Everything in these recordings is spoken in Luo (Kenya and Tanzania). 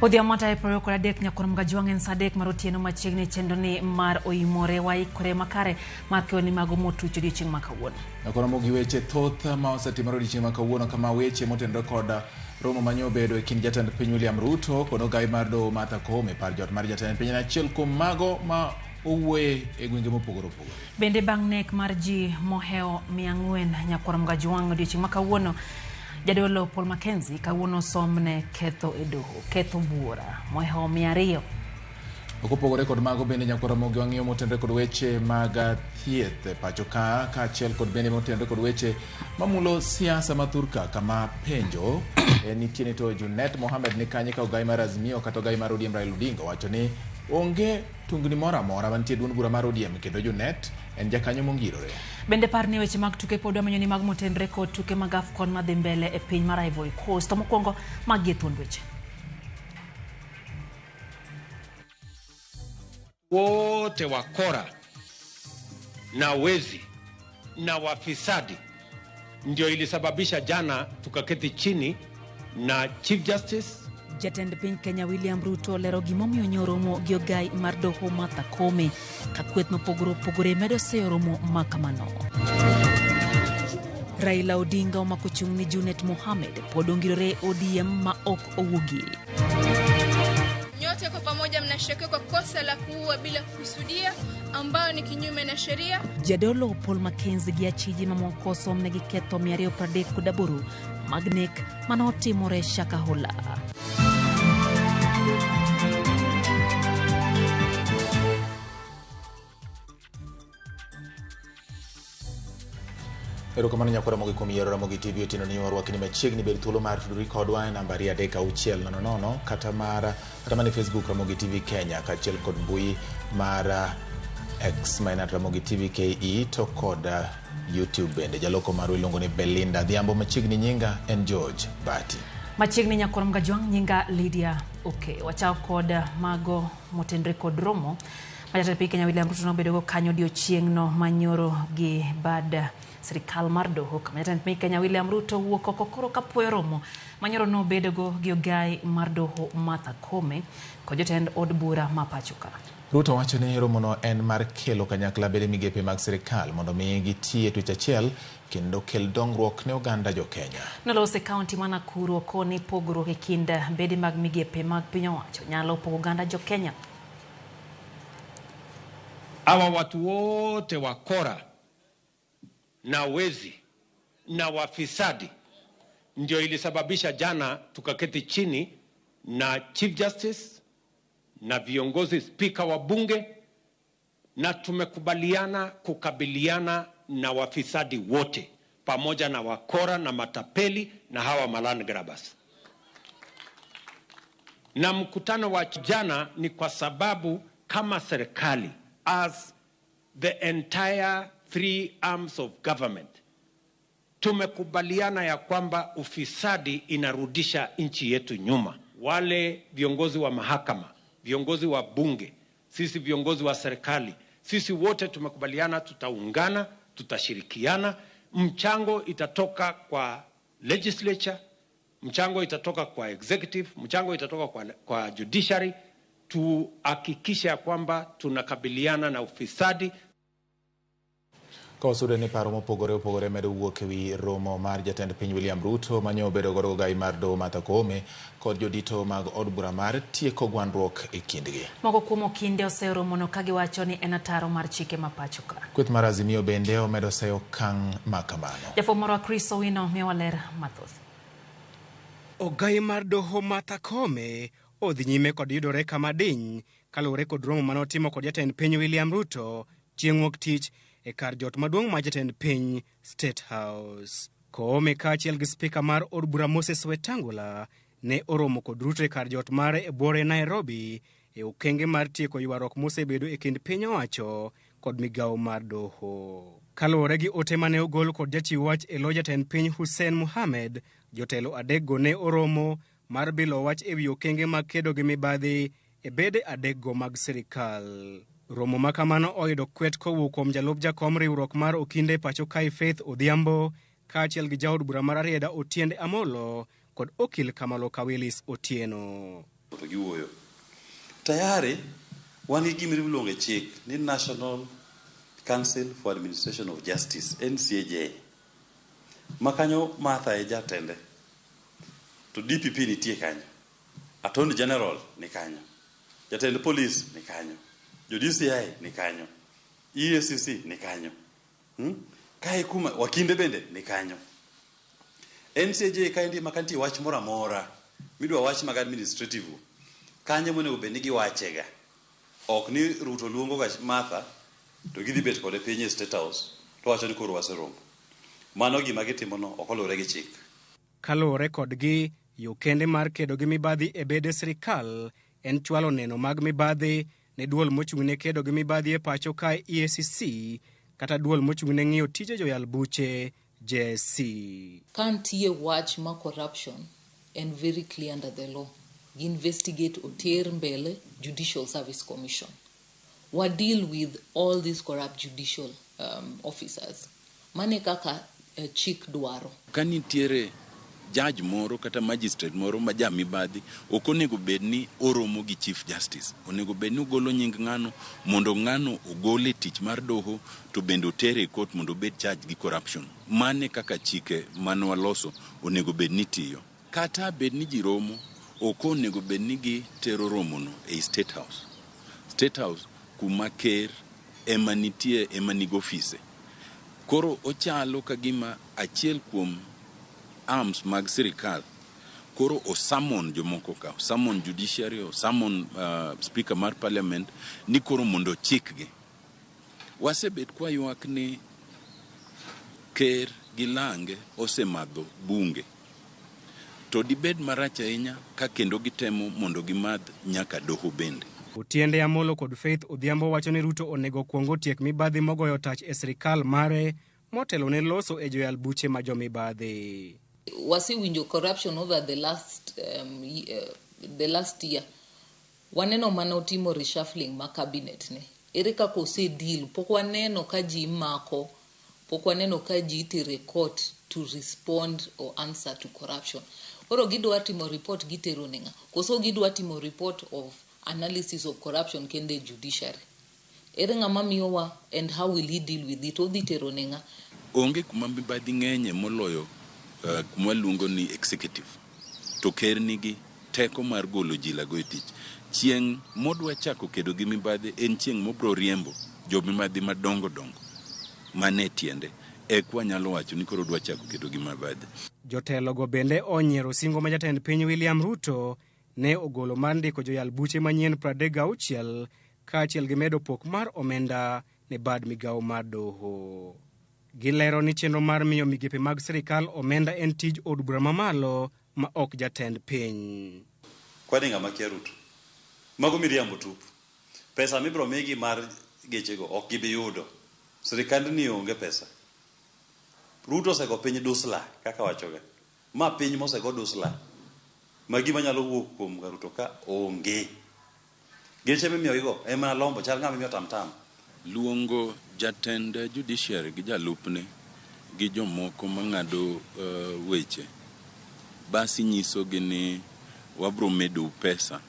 Odhiamata e proyo kod adek nyakurom gajuangen sadek marotieno machiegni chendoni mar Oimore waikore makare mar keoni mago motuch odiochieng' makawuono. Ramogi weche thoth ma osetimore odiochieng' makawuono kama weche motenore kod romo manyobedo e kind jatend piny William Ruto kod ogai mar doho Martha Koome par jot mar jatend piny achiel kuom mago ma owuoye e gwenge mopogore opogore. Bende bang' nek mar ji moheo 400 nyakurom gajuang' odiochieng' makawuono, Jadolo Paul Mackenzie kawuono somne ketho e doho, ketho buora moheo 200. Okopogore kod mago bende Ramogi wang'iyo motenore kod weche mag thieth e pacho ka achiel kod bende motenore kod weche mamulo siasa mathurka kama penjo nitie to Junet Mohamed ni kanye ka ogai mar Azimio kata ogai mar ODM Raila Odinga wacho ni onge tungni moro amora mantie duond bura mar ODM kendo Junet en jakanyo mongirore. Bende parni weche mag tuke pod wamanyoni mag motenore kod tuke mag AFCON madhi mbele e piny mar Ivory Coast. Mokwongo magi e thuond weche. Wote wakora na wezi na wafisadi ndio ilisababisha jana tukaketi chini na Chief Justice. Jatend piny Kenya William Ruto lero gimomiyo nyoromo gi ogai mar doho Martha Koome ka kweth mopogore opogore medo seyo romo makamano. Raila Odinga omako chung' ni Junet Mohamed pod ongirore ODM ma ok owuogi. Nyote kwa pamoja mnashtakiwa kwa kosa la kuua bila kukusudia ambayo ni kinyume na sheria. Jadolo Paul Mackenzie gi achiji mamoko somne gi ketho 238 mag nek manotimore Shakahola. Erokamano nyakwa Ramogi kuom yiero Ramogi TV otino ni warwaki ni machiegni bed thuolo mar tudori kodwa e namba 360 kata mana Facebook Ramogi TV Kenya kaachiel kod mbui mar X mainat Ramogi TV KE to kod YouTube bende. Jaloko maru iluongo ni Belinda Dhiambo, machiegni nyinga en George Bati. Machiegni nyakurom gajuang' nyinga Lydia okay. Wachao kod mago motenore kod romo Jatend piny Kenya William Ruto nobedo kanyo odiochieng'no manyoro gi bad sirikal mar doho. Jatend piny Kenya William Ruto wuok oko koro kapuoyo romo manyoro nobedo gi ogai mar doho Martha Koome kod jotend od bura ma pacho ka. Ruto wacho ni romono en mar kelo kanyakla bede migepe mag sirikal mondo mi gitie twech achiel kendo kel dongruok ne oganda jo Kenya. Nolose kaunti ma Nakuru koni pogruok e kind bede mag migepe mag piny owacho nyalo pogo oganda jo Kenya. Hawa watu wote wakora na wezi na wafisadi ndio ilisababisha jana tukaketi chini na Chief Justice na viongozi spika wa bunge na tumekubaliana kukabiliana na wafisadi wote pamoja na wakora na matapeli na hawa maland grabbers. Na mkutano wa jana ni kwa sababu kama serikali as the entire three arms of government tumekubaliana ya kwamba ufisadi inarudisha nchi yetu nyuma. Wale viongozi wa mahakama, viongozi wa bunge, sisi viongozi wa serikali, sisi wote tumekubaliana tutaungana, tutashirikiana. Mchango itatoka kwa legislature, mchango itatoka kwa executive, mchango itatoka kwa judiciary. Tuhakikisha kwamba tunakabiliana na ufisadi. Kosure ni paro mopogore medo wuok ewi romo mar jatend piny William Ruto manyo bedo godo ogai mar doho Martha Koome kod jodito mag od bura mar tieko gwandruok e kindgi. Moko kuom okinde oseo romono ka giwacho ni en ataro mar chike ma pacho ka. Kweth mar Azimio bende omedo seyo kang' makamano. Jafwambo wa Chris Owino miyo waler mathoth. Ogai mar doho Martha Koome odhi nyime kod yudore kama diny kaluwore kod romo manotimo kod jatend piny William Ruto chieng' wuok tich e kar jot maduong' mar jatend piny State House. Koome kaachiel gi spika mar od bura Moses Wetangula ne oromo kod Ruto e kar jot mare e bore Nairobi e okenge mar tieko ywaruok mosebedo e kind piny owacho kod migawo mar doho. Kaluwore gi ote mane ogol kod jachiw wach e lo jatend piny Hussein Mohamed, jotelo adek go ne oromo mar bilo wach e wi okenge mag kedo gi mibadhi e bede adek go mag sirikal. Romo makamano oyudo kwet kowuok kuom jalup jakom riwruok mar okinde pacho kae Faith Odhiambo kaachiel gi jaod bura mar Arieda Otiende Amolo kod okil Kamalo Kawilis Otieno. Tayari wangi gimiriulonge chik ni National Council for Administration of Justice NCAJ makanyo Martha e jatende to DPP nitie kanyo, Attorney General ni kanyo, jatend police ni kanyo, DCI ni kanyo, EACC ni kanyo, kae kuma wakinde bende ni kanyo. NCAJ kaendi makanti wach mora mora midwa wach mag administrative kanyo monego bed ni giwachega, ok ni Ruto luongo ga Martha to gidhi bet kode piny e State House to wacho ni koro waseromo. Mano gima gitimono ok oluwore gi chik. Kaluwore kodgi, yo kende mar kedo gi mibadhi e bede sirikal en chwalo neno mag mibadhi ne duol mochung'ne kedo gi mibadhi e pacho ka EACC kata duol mochung'ne ng'iyo tije joyal buche JSC. Kantie wach ma corruption and very clear under the law. Investigate oter mbele Judicial Service Commission. We deal with all these corrupt judicial officers. Mane kaka chik dwaro. Kanitiere judge moro kata magistrate moro ma jamibadhi ok onego bedni oromo gi Chief Justice. Onego bedni ogolo nying ng'ano mondo ng'ano ogole tich mar doho to bende otere e court mondo bed charge gi corruption. Mane kaka chike manwa loso onego bedni tiyo. Kata bedni jiromo ok onego bedni gi tero romono e State House. State House kuma ker ema nitie ema nigo ofise. Koro ochalo kagima achiel kuom arms mag sirikal koro osamon jomoko ka, osamon judiciary, osamon speaker mar parliament ni koro mondo chikgi. Wasebet kwa ywak ni ker gi lange osemadho bunge. To dibed marach ahinya ka kendo gitemo mondo gimadh nyaka doho bende. Otiende Amolo kod Faith Odhiambo wacho ni Ruto onego kuongo tiek mibadhi mogoyo tach e sirikal mare motelo ne loso e joyal buche ma jomibadhi. Wasewinjo corruption over the last year. Waneno mana otimo reshuffling ma cabinet ne. Ere kaka ose deal, pok waneno ka ji mako, pok waneno ka ji itere court to respond or answer to corruption. Oro gidwa timo report gitero nenga. Koso gidwa timo report of analysis of corruption kende judiciary. Ere ng'ama miyowa and how will he deal with it? Odhi tero nenga. Onge kuma mibadhi ng'enye moloyo kuma luongo ni executive. To ker nigi teko mar golo jilago e tich. Chieng' modwa chako kedo gi mibadhi en chieng' mobro riembo jo mibadhi madongo dongo. Mane tiende kwa nyalo wacho ni koro dwa chako kedo gi mibadhi. Jotelo go bende onyiero singo ma jatend piny William Ruto ne ogolo mar ndiko joyal buche manyien 36 kaachiel gi medo pok mar omenda ne bad migawo mar doho. Gilero ni chenro mar miyo migepe mag sirikal omenda en tij od bura mamalo ma ok jatend piny. Kwani ng'ama kia Ruto? Mago miriambo tupu. Pesa mibro migi mar gechego ok gibi yudo. Sirikand ni onge pesa. Ruto osego piny dusla kaka wachoga. Ma piny mosego dusla. Magi manyalo wuok kuom Ruto ka onge. Geche mimiyogigo ema lombo chal ng'ama miyo tamtam. Luongo jatend judiciary gi jalupne gi jomoko mang'ado weche. Basi nyiso gi ni wabro medo pesa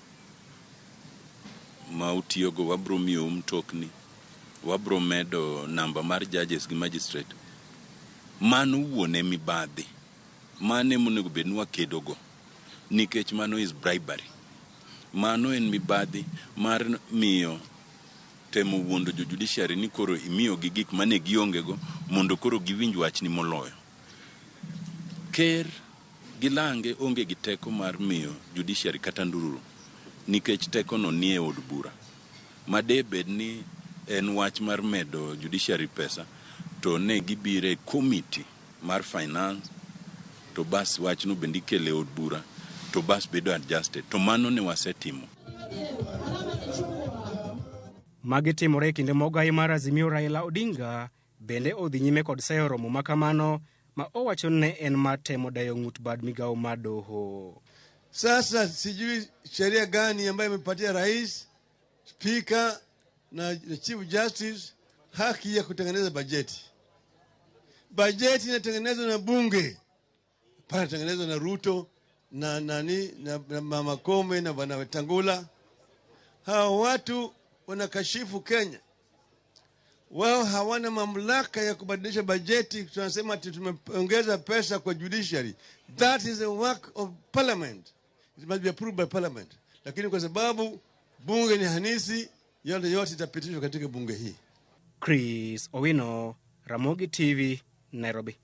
ma utiyogo, wabro miyo mtokni, wabro medo namba mar judges gi magistrate. Mano wuone mibadhi. Mane monego bedni wakedogo. Nikech mano is bribery. Mano en mibadhi mar miyo temo wuondo jo judiciary ni koro imiyo gi gik mane giongego mondo koro giwinj wach ni moloyo. Ker gilange onge gi teko mar miyo judiciary kata ndururu nikech teko no nie od bura. Made bed ni en wach mar medo judiciary pesa to ne gibire committee mar finance to bas wach no bendi kele od bura to bas bedo adjusted. To mano ne wasetimo. Magi timore kinde mogai mar Azimio Raila Odinga bende odhi nyime kod sayo romo makamano ma owacho ne en matemo dayo ng'ut bad migawo mar doho. Sasa sijui sheria gani ambayo imepatia rais, speaker na chief justice haki ya kutengeneza bajeti. Bajeti inatengenezwa na bunge, pana tengenezwa na Ruto na Mama Kome na Bwana Wetangula. Hawa watu wanakashifu Kenya. Wao hawana mamlaka ya kubadilisha bajeti. Tunasema ati tumeongeza pesa kwa judiciary. That is a work of parliament. It must be approved by parliament. Lakini kwa sababu bunge ni hanisi, yote itapitishwa katika bunge hii. Chris Owino, Ramogi TV, Nairobi.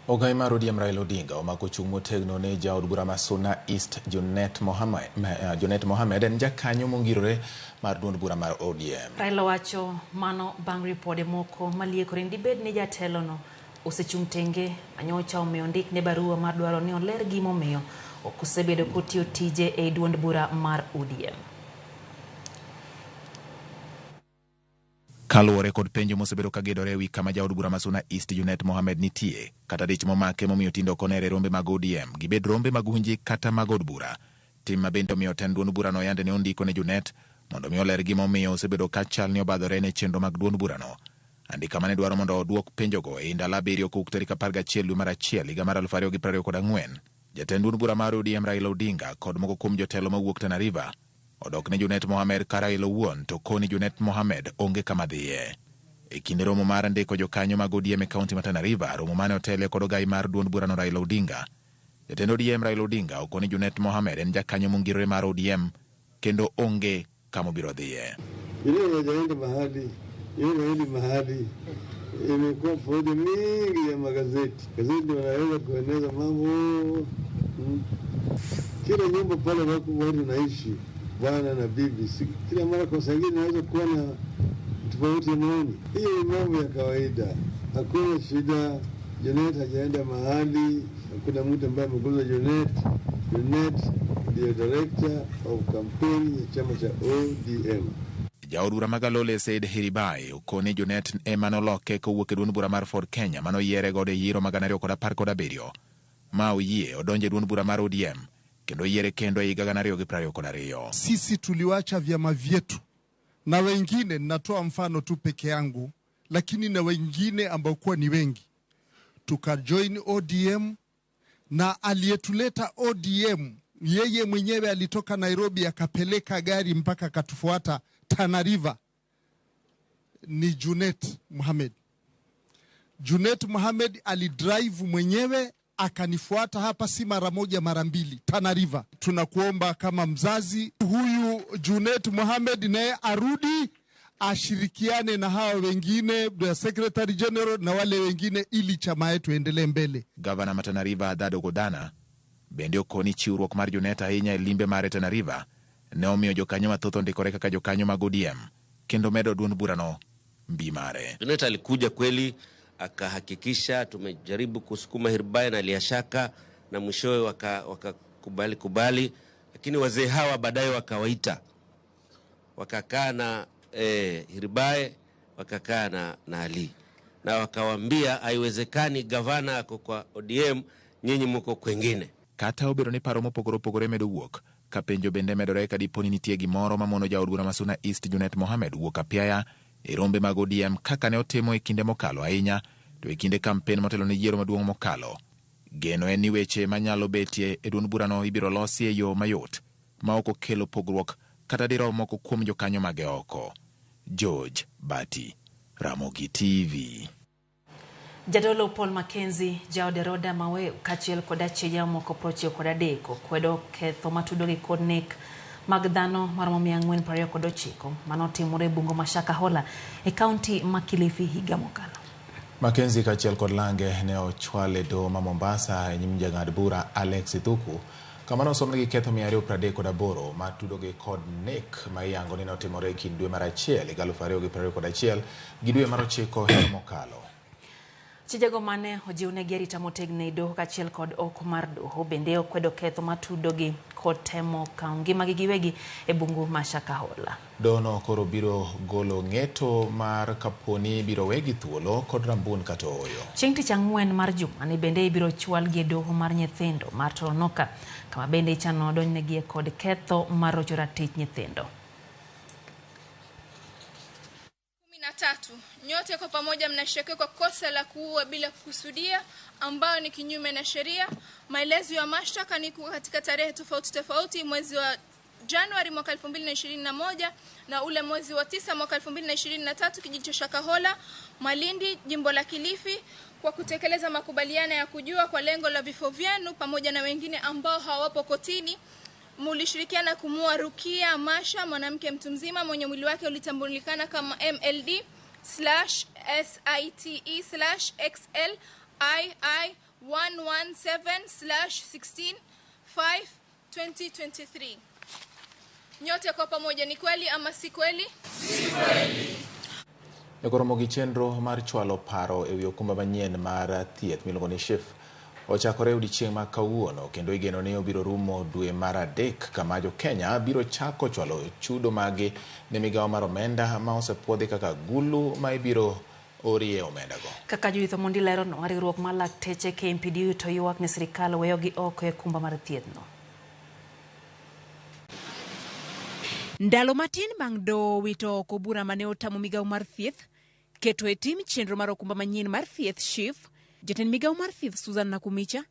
Oimore ODM Raila Odinga omako chung' motegno ne jaod bura ma Suna East Junet Mohamed en jakanyo mongirore mar duond bura mar ODM. Raila wacho mano bang' ripode moko maliekore dibed ni jatelono osechung' tenge anyocha omiyo ndik ne barua mar dwaro ni oler gimomiyo ok osebedo kotiyo tije e duond bura mar ODM. Kaluwore kod penjo mosebedo kagedore wi kama jaod bura ma Suna East Junet Mohamed nitie kata dich momake momiyo tindo konere rombe mag ODM gibed rombe mag hunji kata mag od bura. Tim mabende omiyo ten duond bura no yande ne ondiko ne Junet mondo mi oler gimomiyo osebedo ka chal ni obadhore ne chenro mag duond bura no. Andika mane dwaro mondo oduok penjogo e ndalo 7 kowuok tarik 11 dwe mar achiel higa mar 2024. Jatend duond bura mar ODM Raila Odinga kod moko kuom jotelo mawuok Tana River odok ne Junet Mohamed ka Raila wuon to koni Junet Mohamed onge kama dhiye. E kinde romo mar ndiko jokanyo mag ODM e kaunti ma Tana River, romo mane otele kod ogai mar duond bura no Raila Odinga. Jatend ODM Raila Odinga okoni Junet Mohamed en jakanyo mongirore mar ODM kendo onge kama biro dhiye. Ile mahali imekuwa fojo mingi ya magazeti. Gazeti wanaweza kueneza mambo. Kila nyumba pale watu wanaishi bwana na bibi. Kila mara kwa sangine naweza kuwa na tofauti ya maoni. Hiyo ni mambo ya kawaida. Hakuna shida. Junet hajaenda mahali. Hakuna mtu ambaye ameguza Junet. Junet ndio director of campaign ya chama cha ODM. Jaod bura Magalole Said Hiribai okone Junet emanoloke kowuok e duond bura mar Ford Kenya mano yiere gode yiero mag 2017 ma oyie odonje duond bura mar ODM kendo yiere kendo e higa 2022. Sisi tuliwacha vyama vyetu na wengine, natoa mfano tu peke yangu, lakini na wengine ambao kuwa ni wengi, tukajoin ODM, na aliyetuleta ODM yeye mwenyewe alitoka Nairobi akapeleka gari mpaka katufuata Tana River, ni Junet Mohamed. Junet Mohamed alidrive mwenyewe akanifuata hapa, si mara moja mara mbili, Tana River. Tunakuomba kama mzazi, huyu Junet Mohamed naye arudi ashirikiane na hawa wengine, the Secretary General na wale wengine, ili chama yetu endelee mbele. Gavana ma Tana River Dado Godana bende okoni chiwruok mar Junet ahinya e limbe mar Tana River ne omiyo jokanyo mathoth ndikore kaka jokanyo mag ODM kendo medo duond bura no mbi mare. Junet alikuja kweli akahakikisha tumejaribu kusukuma Hiribai na Liashaka na mwishowe wakakubali, lakini wazee hawa baadaye wakawaita, wakakaa na Hiribai, wakakaa na Ali na wakawaambia haiwezekani gavana ako kwa ODM, nyinyi mko kwengine. Kata obedo ni paro mopogore medo wuok ka penjo bende medore ka dipo ni nitie gimoro mamono jaod bura ma Suna East Junet Mohamed wuok apiaya e rombe mag ODM kaka ne otimo e kinde mokalo ahinya to e kinde kampen motelo ne yiero maduong' mokalo. Geno en ni weche manyalo betie e duond bura no ibiro losi e yo mayot ma ok okelo pogruok kata diro moko kuom jokanyo mage oko. George Bati, Ramogi TV. Jadolo Paul Mackenzie jaode Roda Mawe kachiel koda cheya moko prochio koda deko kwedo ketho matudogi kod nek mag dhano maromo 429 manotimore bungo Mashaka Hola e kaunti ma Kilifi higa mokalo. Mackenzie kachiel kod Lange ne ochwale do ma Mombasa e nyim jang'ad bura Alex Ithuku kama nosomnegi ketho 238 matudogi kod nek ma iyango ni notimore e kind dwe mar achiel higa 2021 gi dwe mar 9 higa mokalo. Chijego mane ojiwne arita motegno e doho kachiel kod oko mar doho bende okwedo ketho matudogi kod temo kawo ngimagi giwegi e bungu Mashaka Hola. Dono koro biro golo ng'eto mar kaponi biro wegi thuolo kod rambun kata oyo. Chieng' tich ang'wen mar juma ni bende ibiro chwalgi e doho mar nyithindo mar Tononoka kama bende ichano donjnegi kod ketho mar rocho ratich nyithindo. 3. Nyote kwa pamoja mnashtakiwa kwa kosa la kuua bila kukusudia ambao ni kinyume na sheria. Maelezo ya mashtaka ni katika tarehe tofauti mwezi wa Januari mwaka 2021 na ule mwezi wa 9 mwaka 2023 kijiji cha Shakahola, Malindi, jimbo la Kilifi, kwa kutekeleza makubaliano ya kujua kwa lengo la vifo vyenu pamoja na wengine ambao hawapo kotini. Mulishirikiana kumua Rukia Masha, mwanamke mtu mzima mwenye mwili wake ulitambulikana kama MLD/SITE/XLI117/16/5/2023. Nyote kwa pamoja ni kweli ama si kweli? Si kweli. Ramogi chenro mar chwalo paro ewi okumba manyien mar thieth miluongo ni SHIF ochakore odiechieng' ma kawuono kendo igeno ni obiro rumo dwe mar 3 kama jo Kenya biro chako chwalo chudo magi ne migawo mar omenda ma osepuodhi kaka gulu ma ibiro orie omenda go. Kaka Judith Omondi lero no, riwruok mar lakteche KMPDU to ywak ne sirikal weyogi oko e okumba mar thiethno. Ndalo matin bang' do wito oko bura mane otamo migawo mar thieth keto e tim chenro mar okumba manyien mar thieth SHIF, jatend migawo mar thieth Susan Nakumicha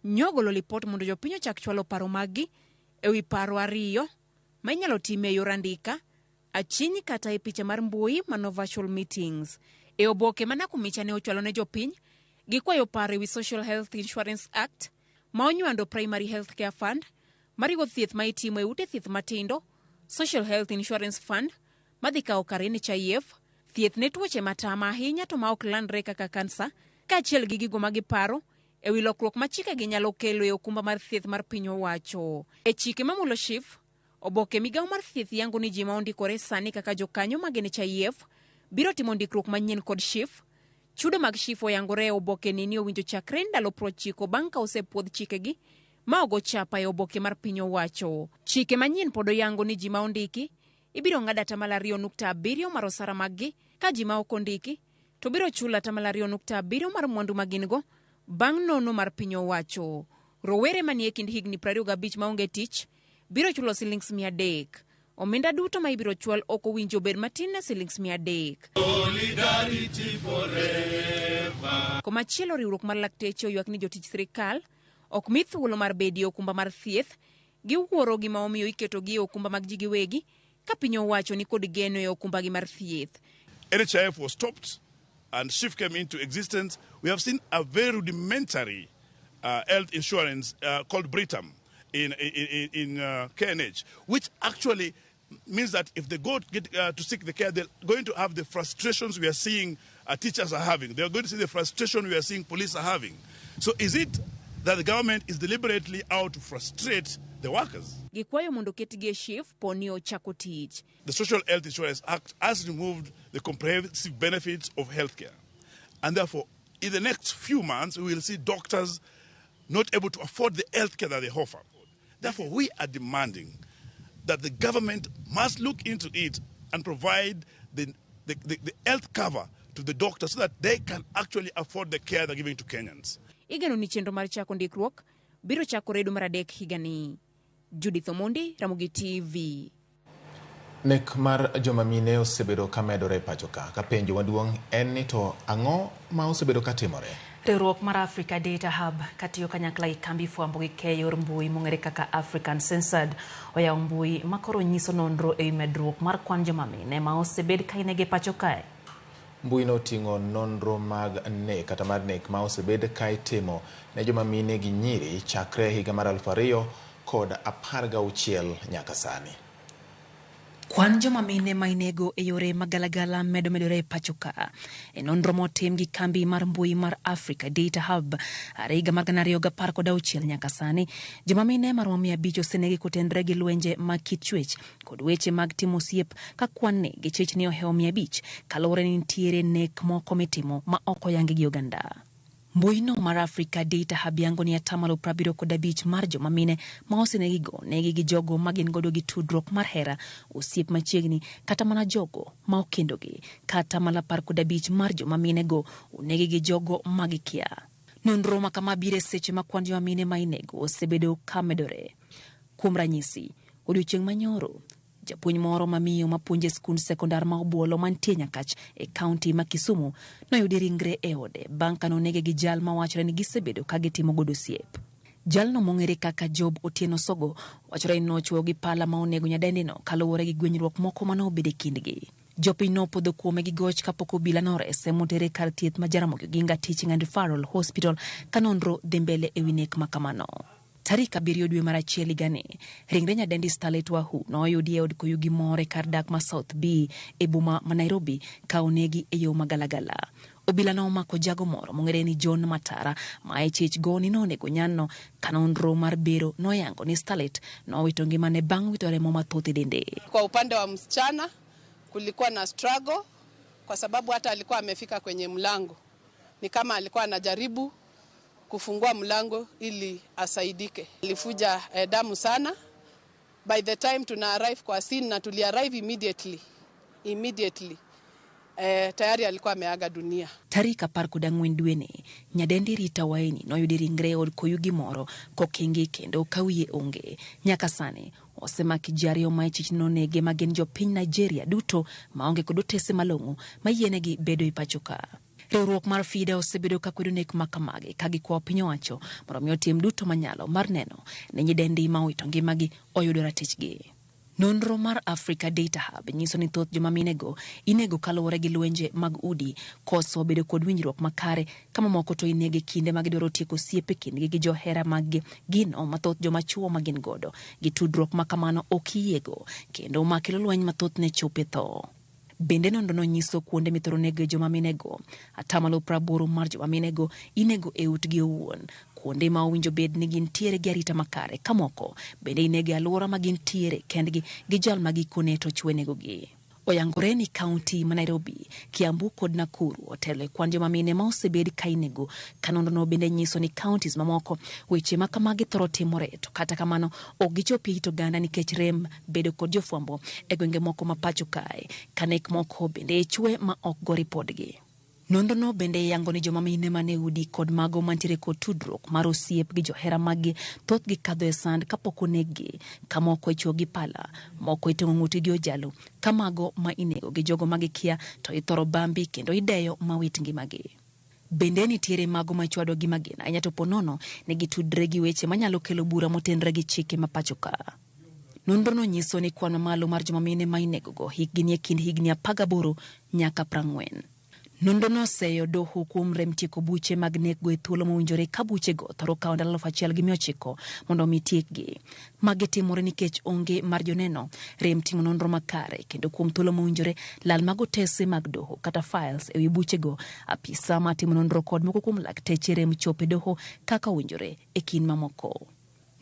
nyogolo lipot mondo jopiny ochak chwalo paro maggi ewi paro 2 ma inyalo time e yor andika, achiny kata e picha mar mbui mano virtual meetings. E oboke ma Nakumicha ne ochwalo ne jopiny gikwayo paro ewi Social Health Insurance Act ma onywando Primary Health Care Fund, mariwo thieth ma itimo e ute thieth matindo, Social Health Insurance Fund madhi kawo kar NHIF, thieth ne tuoche matama ahinya to ma ok landre kaka kansa, kaachiel gi gigo magiparo ewi lokruok ma chikegi nyalo kelo e okumba mar thieth mar piny owacho. E chike mamulo SHIF, oboke migawo mar thieth yango ni ji ma ondikore sani kaka jokanyo mag NHIF biro timo ndikruok manyien kod SHIF. Chudo mag SHIF oyangore e oboke ni owinjo chakre ndalo 90 bang' ka osepuodh chikegi ma ogo chapa e oboke mar piny owacho. Chike manyien pod oyango ni ji ma ondiki ibiro ng'ad 2.7% mar osara maggi, ka ji ma ok ondiki to biro chulo 2.7% mar mwandu magingo bang' nono mar piny owacho. Rowere manie kind higni 25 maonge tich biro chulo Sh300. Omenda duto ma ibiro chwal ok owinjo bed matin na Sh300. Solidarity forever. Komachielo riwruok mar lakteche oywak ni jotich sirikal ok mi thuolo mar bedio okumba mar thieth, giwuoro gima omiyo iketogi e okumba mag ji giwegi ka piny owacho ni kod geno e okumba gi mar thieth. NHIF was stopped and SHIF came into existence. We have seen a very rudimentary health insurance called Britam in KNH, which actually means that if they go to seek the care, they're going to have the frustrations we are seeing teachers are having. They're going to see the frustration we are seeing police are having. So is it that the government is deliberately out to frustrate the workers? Gikwayo mondo ketgi SHIF poni ochako tich. The Social Health Insurance Act has removed the comprehensive benefits of healthcare. And therefore, in the next few months, we will see doctors not able to afford the healthcare that they offer. Therefore, we are demanding that the government must look into it and provide the health cover to the doctors so that they can actually afford the care they're giving to Kenyans. Igeno ni chenro mar chako ndikruok biro chakore dwe mar 3 higani. Judith Omondi, Ramogi TV. Nek mar joma mine osebedo ka medore pacho ka penjo maduong' en ni to ang'o ma osebedo ka timore? Riwruok mar Africa Data Hub katiyo kanyakla gi kambi fwambo gi keyo mbui mong'ere kaka African Censored oyawo mbui makoro nyiso nonro ewi medruok mar kwan joma mine ma osebed ka inege pacho kae. Mbui no ting'o nonro mag nek kata mar nek ma osebed ka itimo ne joma mine gi nyiri chakre higa mar 2016 nyaka sani. Kwan joma mine ma inego e yore magalagala medore e pacho ka. E nonro motim gi kambi mar mbui mar Africa Data Hub higa mar 2016 nyaka sani, joma mine maromo 500 osenegi kotenre gi lwenje mag kit chwech kod weche mag timo osiep ka kwan ne gi chich ni ohewo 500 kaluwore ni nitiere nek moko mitimo ma ok oyangi gi oganda. Mbui no mar Africa Data Hub yango ni 75% mar joma mine ma osenegigo negi gi jogo magin godo gi tudruok mar hera, osiep machiegni kata mana jogo ma okendogi, kata mana 15% mar joma mine go onegi gi jogo magikia. Nonro ma kama bire seche ma kwan joma mine ma inego osebedo ka medore. Kuom ranyisi, odiochieng' manyoro Japuonj moro mamiyo mapuonje skund sekondar ma Obuolo mantie Nyakach e kaunti ma Kisumu noyudi ringre e ode bang' ka nonege gi jal ma wachore ni gisebedo ka gitimo godo osiep. Jalno mong'ere kaka Job Otieno Sogo wachore ni nochwoyo gi pala ma onego nyadendino kaluwore gi gwenyruok moko mane obedo e kindgi. Jopiny nopodho kuome gi goch kapok obila norese motere kar thieth ma Jaramogi Oginga Teaching and Referral Hospital ka nonro dhi mbele e wi nek ma kamano. Tarik 7 dwe mar achiel higani, ringre nyadendi Starlet Wahu noyudi e od Koyugi More kar dak ma South B e boma ma Nairobi ka onegi e yo magalagala. Obila no omako jago moro mong'ere ni John Matara ma e chich goni nonego nyanno ka nonro mar bero noyango ni Starlet nowito ngimane bang' wito remo mathoth e dende. Kwa upande wa msichana kulikuwa na struggle kwa sababu hata alikuwa amefika kwenye mlango. Ni kama alikuwa anajaribu kufungua mlango ili asaidike. Alifuja damu sana. By the time tuna arrive kwa scene na tuli arrive immediately. Tayari alikuwa ameaga dunia. Tarik 14 dwene, nyadendi Rita Waini noyudi ringre od Koyugi Moro kokingi kendo kawiye onge. Nyaka sani osemaki ji 2 ma ichich nonege ma gin jopiny Nigeria duto maonge kod otese malong'o mayienegi bedo e pacho ka. Riwruok mar FIDA osebedo ka kwedo nek ma kamagi ka gikwayo piny owacho mondo omi otim duto manyalo mar neno ni nyidendi ma owito ngimagi oyudo ratichgi. Nonro mar Africa Data Hub nyiso ni thoth joma minego inego kaluwore gi lwenje mag udi, koso bedo kod winjruok makare, kama moko to inege kinde mag dwaro tieko osiepe kindgi gi johera mag gino mathoth joma chuo ma gin godo gi tudruok ma kamano ok iyiego kendo makelo lweny mathoth ne chope tho. Bende nondono nyiso kuonde mithoro nego joma minego, 80% mar joma minego inego e utgi owuon, kuonde ma owinjo bed ni gintiere gi arita makare, kamoko bende inege alwora ma gintiere kendgi gi jal ma gikone to chwenegogi. Oyangore ni kaunti ma Nairobi, Kiambu kod Nakuru otelo e kwan joma mine ma osebed ka inego, ka nondono bende nyiso ni kauntis mamoko weche ma kamagi thoro timore, to kata kamano ok gichopi it oganda nikech rem bedo kod jofwambo e gwenge moko ma pacho kae, ka nek moko bende chwe ma ok go ripodgi. Nondono bende yango ni joma mine mane udi kod mago mantiere kod tudruok mar osiep gi johera magi thoth gi kadho e sand kapok onegi, ka moko ichuo gi pala, moko itong'o ng'utgi gi ojalo, ka mago ma inego gi jogo magikia to ithoro bambi kendo ideyo ma wit ngimagi. Bende nitiere mago ma chwado gi magina ahinya to ponono ne gitudre gi weche manyalo kelo bura motenre gi chike ma pacho ka. Nonrono nyiso ni kwan mamalo mar joma mine ma inegogo hikgi ni e kind higni 18 nyaka 40. Nondono seyo doho kuom rem tieko buche mag nekgo e thuolo mowinjore ka buchego thoro kawo ndalo 1,900 mondo omi tiekgi. Magi timore nikech onge mar joneno, rem timo nonro makare, kendo kuom thuolo mowinjore lal mag otese mag doho kata files e wi buchego, apisa ma timo nonro kod moko kuom lakteche rem chope doho kaka owinjore e kind mamoko.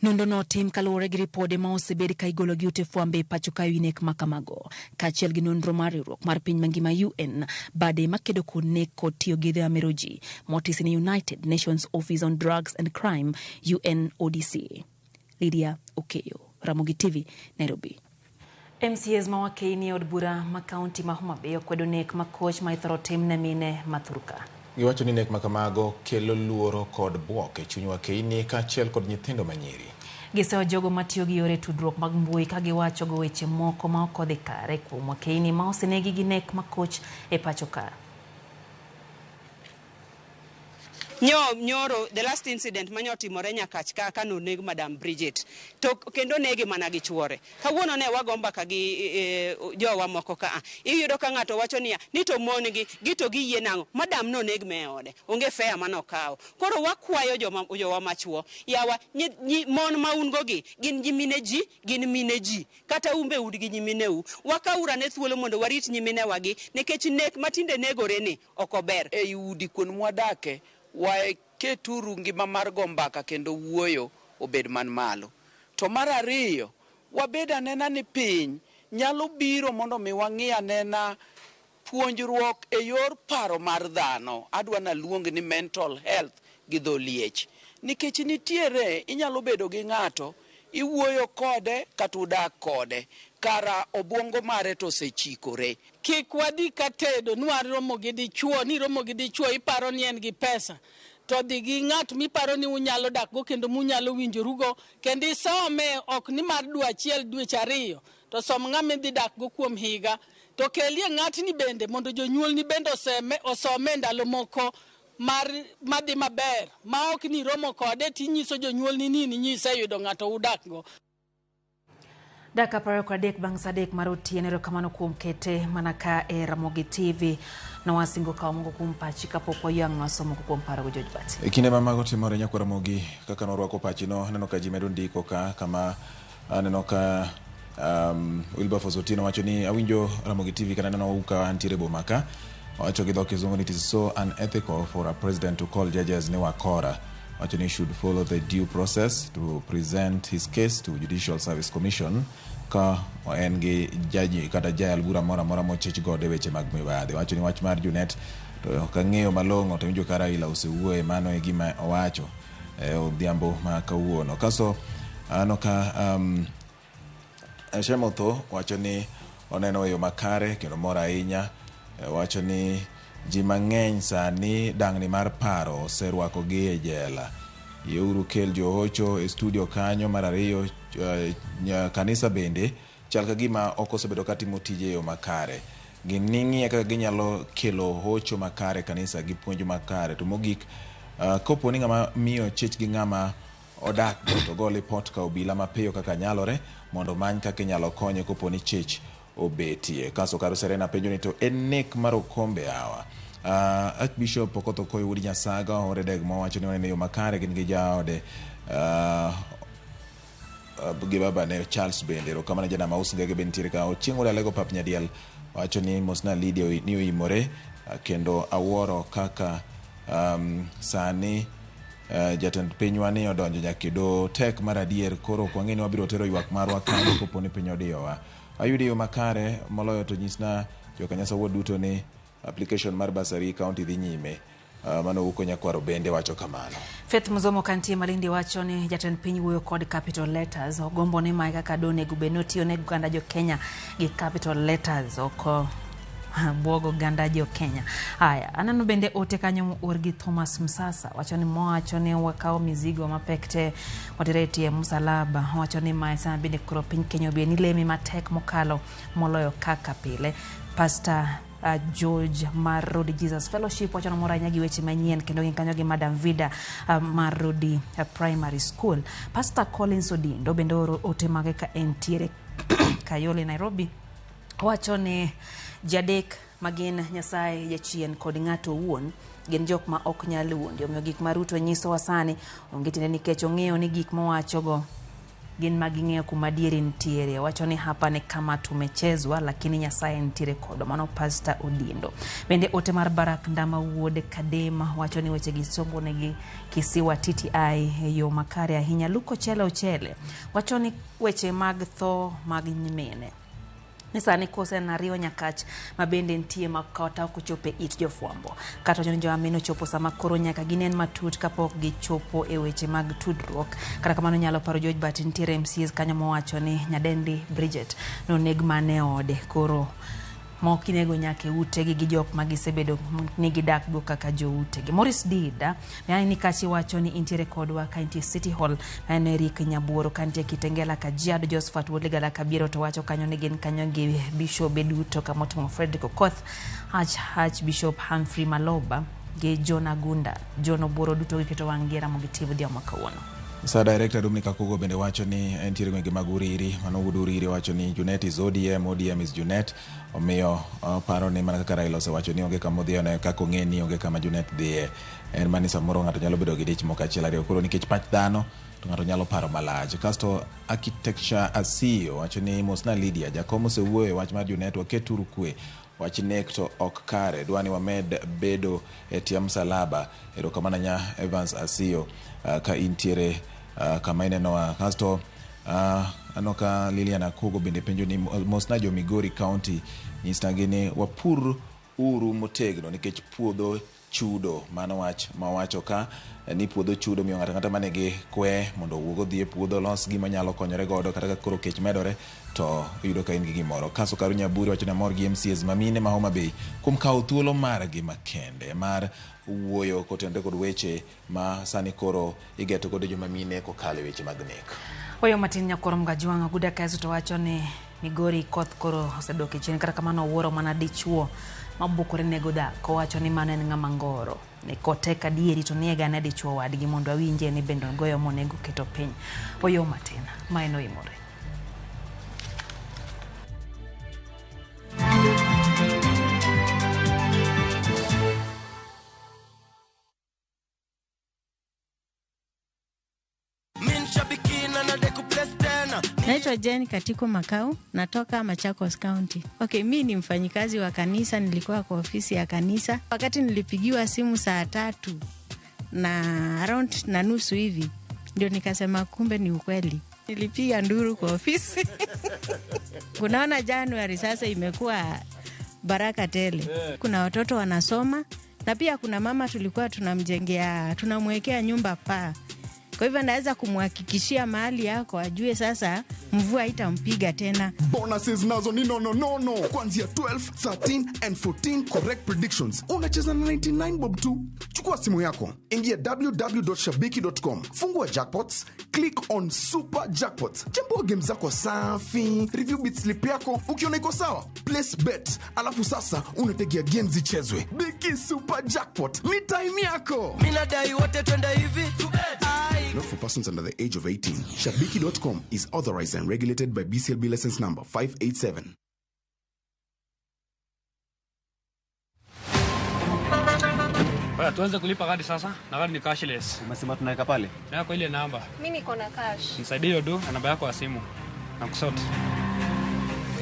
Nondono tim kaluwore gi ripode ma osebed ka igolo gi ute fwambe pacho ka wi nek ma kamago, kaachiel gi nonro mar riwruok mar piny mangima UN bade makedo kod nek kod tiyo gi dhe ameroji motis ni United Nations Office on Drugs and Crime UNODC. Lydia Okeyo, Ramogi TV, Nairobi. MCAs mawakeini od bura ma kaunti ma Homa Bay okwedo nek ma koch ma ithoro tim ne mine mathurka. Giwacho ni nek ma kamago kelo luoro kod buok e chuny wakeini kaachiel kod nyithindo manyiri. Gisewa jogo matiyo gi yore tudruok mag mbui ka giwacho go weche moko ma ok odhi kare kuom wakeini ma osenegi gi nek ma koch e pacho ka. Nyoro, the last incident manyo timore Nyakach ka noneg Madam Bridget to kendo nege mana gi chuore. Kawuono ne wagomba ka gi jowa moko ka iyudo ka ng'ato wacho niya ni to mon gi to giyie nango Madam no neg me ode onge fea mano kawo. Koro wakwayo jowa machuo yawa mon ma un go gi gin nyimine ji gin mine ji kata umbe ud gi nyimine u wakaura ne thuolo mondo warit nyimine wagi nikech nek matinde negore ni okober e udi kun mwadake keturu ngima mar gombaka kendo wuoyo obed man malo. To mar ariyo, wabed anena ni piny nyalo biro mondo mi wang'i anena puonjruok e yor paro mar dhano. Adwa na luong ni mental health gi dho liech. Nikech nitiere inyalo bedo gi ng'ato, iwuoyo kode kata udak kode, kara obwongo mare to osechikore. Kik wadhi katedo nwa romo gi dichuo, ni romo gi dichuo iparo ni en gi pesa. To dhi gi ng'at miparo ni unyalo dak go kendo munyalo winjorugo, kendo isome ok ni mar dwe achiel dweche 2 to som ng'ama dhi dak go kuom higa to kelie ng'atni bende mondo jonyuol ni bende osome ndalo moko madhi maber ma ok ni romo kode tinyiso jonyuol ni nyise yudo ng'ato udak go. Daka paro kwa dek bang sadek mar otieno kamano kuom kete manaka e Ramogi TV na wasingo ka mongo kuom pachi kapok wayang nasomo kuom paro go George Bati. E kinde mamago timore nyakwa Ramogi kaka norwako pachi no neno ka ji medo ndiko ka kama neno ka Wilberforce Otieno wacho ni awinjo Ramogi TV kana neno uka antiere bomaka wacho gi dho kizungu ni it is so unethical for a president to call judges ni wakora. Wacho ni should follow the due process to present his case to Judicial Service Commission ka en gi jaji kata jayal bura mora mochich gode weche mag mibadhi. Wacho ni wach mar Junet to ka ng'eyo malong'o to winjo ka Raila osewuoye mano e gima owacho odhiambo ma kawuono. Kaso ano ka Shemotho wacho ni oneno yo makare kendo mora ahinya. Wacho ni ji mang'eny sani dang'ni mar paro oserwako gi e jela. Yeuru kel johocho e studio kanyo. Mar ariyo kanisa bende chal ka gima ok osebedo katimo tije yo makare. Gining'ie kaka ginyalo kelo hocho makare kanisa gi puonj makare. To mogik kopo ni ng'ama miyo chich gi ng'ama odak to go lipot ka obila mapiyo kaka nyalore mondo many kaka inyalo konye kopo ni chich obetie. Kaso karo Serena penjo ni to en nek mar okombe hawa. Archbishop Okoth Okoye Wuod Nyasaga ore deg mowacho ni oneno yo makare gin gi jaode gi baba ne Charles bende ro kama jana maus ngege ben tire ka ochieng' lego pap nyadiel. Wacho ni mosna Lydia ni Oimore kendo awuoro kaka sani jatend pinywa ni odonjo nyakido tek mar adier koro kwang'e ni wabiro tero ywak marwa kanyo kopo ni piny odiyowa. Ayudi yo makare moloyo to nyisna jokanyasa wuod duto ni application mar basari county dhi nyime. Mano uko nyakwaro bende wacho kamano. Faith Muzomo kantie Malindi wacho ni jatend piny wuoyo kod capital letters ogombo ni mai kaka done gubenoti one ganda jo Kenya gi capital letters oko bwogo ganda jo Kenya. Haya, anano bende ote kanyo urgi Thomas Msasa wacho ni wacho ni wakao mizigo mapekte wadireti msalaba wacho ni mai sana bende kuro piny Kenya obie lemi matek mokalo moloyo kaka pile. Pastor George Marodi Jesus Fellowship wacho mora nyagi weche manyien kendo kanyo gi Madam Vida Marodi Primary School. Pastor Collins Odindo bende ote mage ka entiere Kayole Nairobi wacho ni jadek magin Nyasaye jachien kod ng'ato owuon gin jok ma ok nyal wuondi. Omiyo gik maruto nyiso wasani onge tinde nikech ong'eyo ni gik mowacho go gin maging'eyo kuma dieri ntiere. Wacho ni hapa ni kama tumechezwa lakini Nyasaye ntiere kodo. Mano Pastor Odindo. Bende ote mar Barak Ndama Wuod Kadema wacho ni weche gisombo negi kisiwa TTI yo makare ahinya. Luko Ochele wacho ni weche mag tho mag nyimine nisani kose na riyo nyakach mabende ntie makota kuchope it jofwambo. Kata jo amino chopo sama koro nyaka ginen matut kapok gichopo e weche mag tudruok. Kata kamano nyalo paro George Bati ntiere MCs kanyo mowacho ni nyadendi Bridget no neg mane ode koro mokinego nyake utegi gi jok magisebedo ni gidak go kaka jo utegi. Morris Dida yani ni kachi wacho ni intiere kodwa ka intie City Hall na Eric Nyabuoro kantie Kitengela Kajiado Josephat Wolegala Kabiero to wacho kanyo ni gin kanyo gi Bishop Beduto Kamoto Frederick Okoth Archbishop Humphrey Maloba gi John Agunda John Oboro duto giketo wangira mogitivu dia makawuono. Sa director Dominica Kugo bende wacho ni entiere gwenge mag Uriri. Mano Uriri wacho ni Junet is ODM, ODM is Junet. Omiyo paro ni mana kaka Raila osewacho ni onge kama odhiyo ne kako ng'e ni onge kama Junet dhiye. En mani samoro ng'ato nyalo bedo gi dich moko achiel ariyo koro nikech pach dhano to ng'ato nyalo paro malach. Kasto Architecture Asio wacho ni mosna Lydia jakom osewuoyo wach mar Junet waketuru kwe. Wach nek to ok kare dwani wamed bedo etia msalaba. Erokamano nya Evans Asio ka intiere kama ineno. Kasto anoka Liliana Kugo bende penjo ni mosna jo Migori County nyisnagi ni wapur uru motegno nikech puodho chudo. Mano wach mawacho ka ni puodho chudo miyo ng'ata mane gi kwe mondo wuogo dhi e puodho los gima nyalo konyore godo kata koro kech medore to yudo ka in gi gimoro. Kaso Karu Nyaburi wacho ni mor gi MCs mamine ma Homa Bay kuom kawo thuolo mar gi makende mar wuoyo kotenore kod weche ma sani koro igeto godo joma mine kokalo weche mag nek. Oyo matin nyakoro Mgajwang' Guda Kazu to wacho ni Migori koth koro osedok chien kata kamano wuoro mana dichuo mabukore nego dhako wacho ni mano en ng'ama ngoro. Ni kotek adieri to niega ne dichuo wadgi mondo awinje ni bendo goyo monego keto piny. Oyo matin ma en Oimore. Naitwa Jane Katiko Makau, natoka Machakos County. Okay, mimi ni mfanyikazi wa kanisa, nilikuwa kwa ofisi ya kanisa. Wakati nilipigiwa simu saa 3 na around na nusu hivi, ndio nikasema kumbe ni ukweli. Nilipiga nduru kwa ofisi. Kunaona Januari sasa imekuwa baraka tele. Kuna watoto wanasoma na pia kuna mama tulikuwa tunamwekea nyumba paa. Kwa hivyo naweza kumhakikishia mahali yako ajue sasa mvua haitampiga tena. Bonuses nazo ni no. Kuanzia 12, 13 and 14 correct predictions. Unacheza na 99 bob tu. Chukua simu yako, ingia www.shabiki.com. Fungua jackpots, click on super jackpots. Chambua game zako safi, review bit slip yako. Ukiona iko sawa, place bet. Alafu sasa unategea games zichezwe. Biki super jackpot. Ni time yako. Mina dai wote twende hivi. Not for persons under the age of 18. Shabiki.com is authorized and regulated by BCLB license number 587. Baya tuanze kulipa kadi sasa. Na kadi ni cashless. Umesema tunaweka pale? Na kwa ile namba. Mimi niko na cash. Nisaidie hiyo na namba yako ya simu. Na kusort.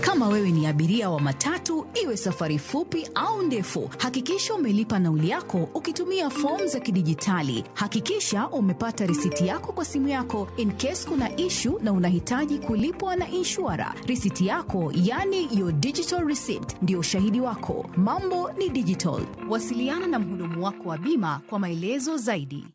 Kama wewe ni abiria wa matatu, iwe safari fupi au ndefu, hakikisha umelipa nauli yako ukitumia fomu za kidijitali. Hakikisha umepata risiti yako kwa simu yako in case kuna issue na unahitaji kulipwa na insurer. Risiti yako, yani your digital receipt, ndio ushahidi wako. Mambo ni digital. Wasiliana na mhudumu wako wa bima kwa maelezo zaidi.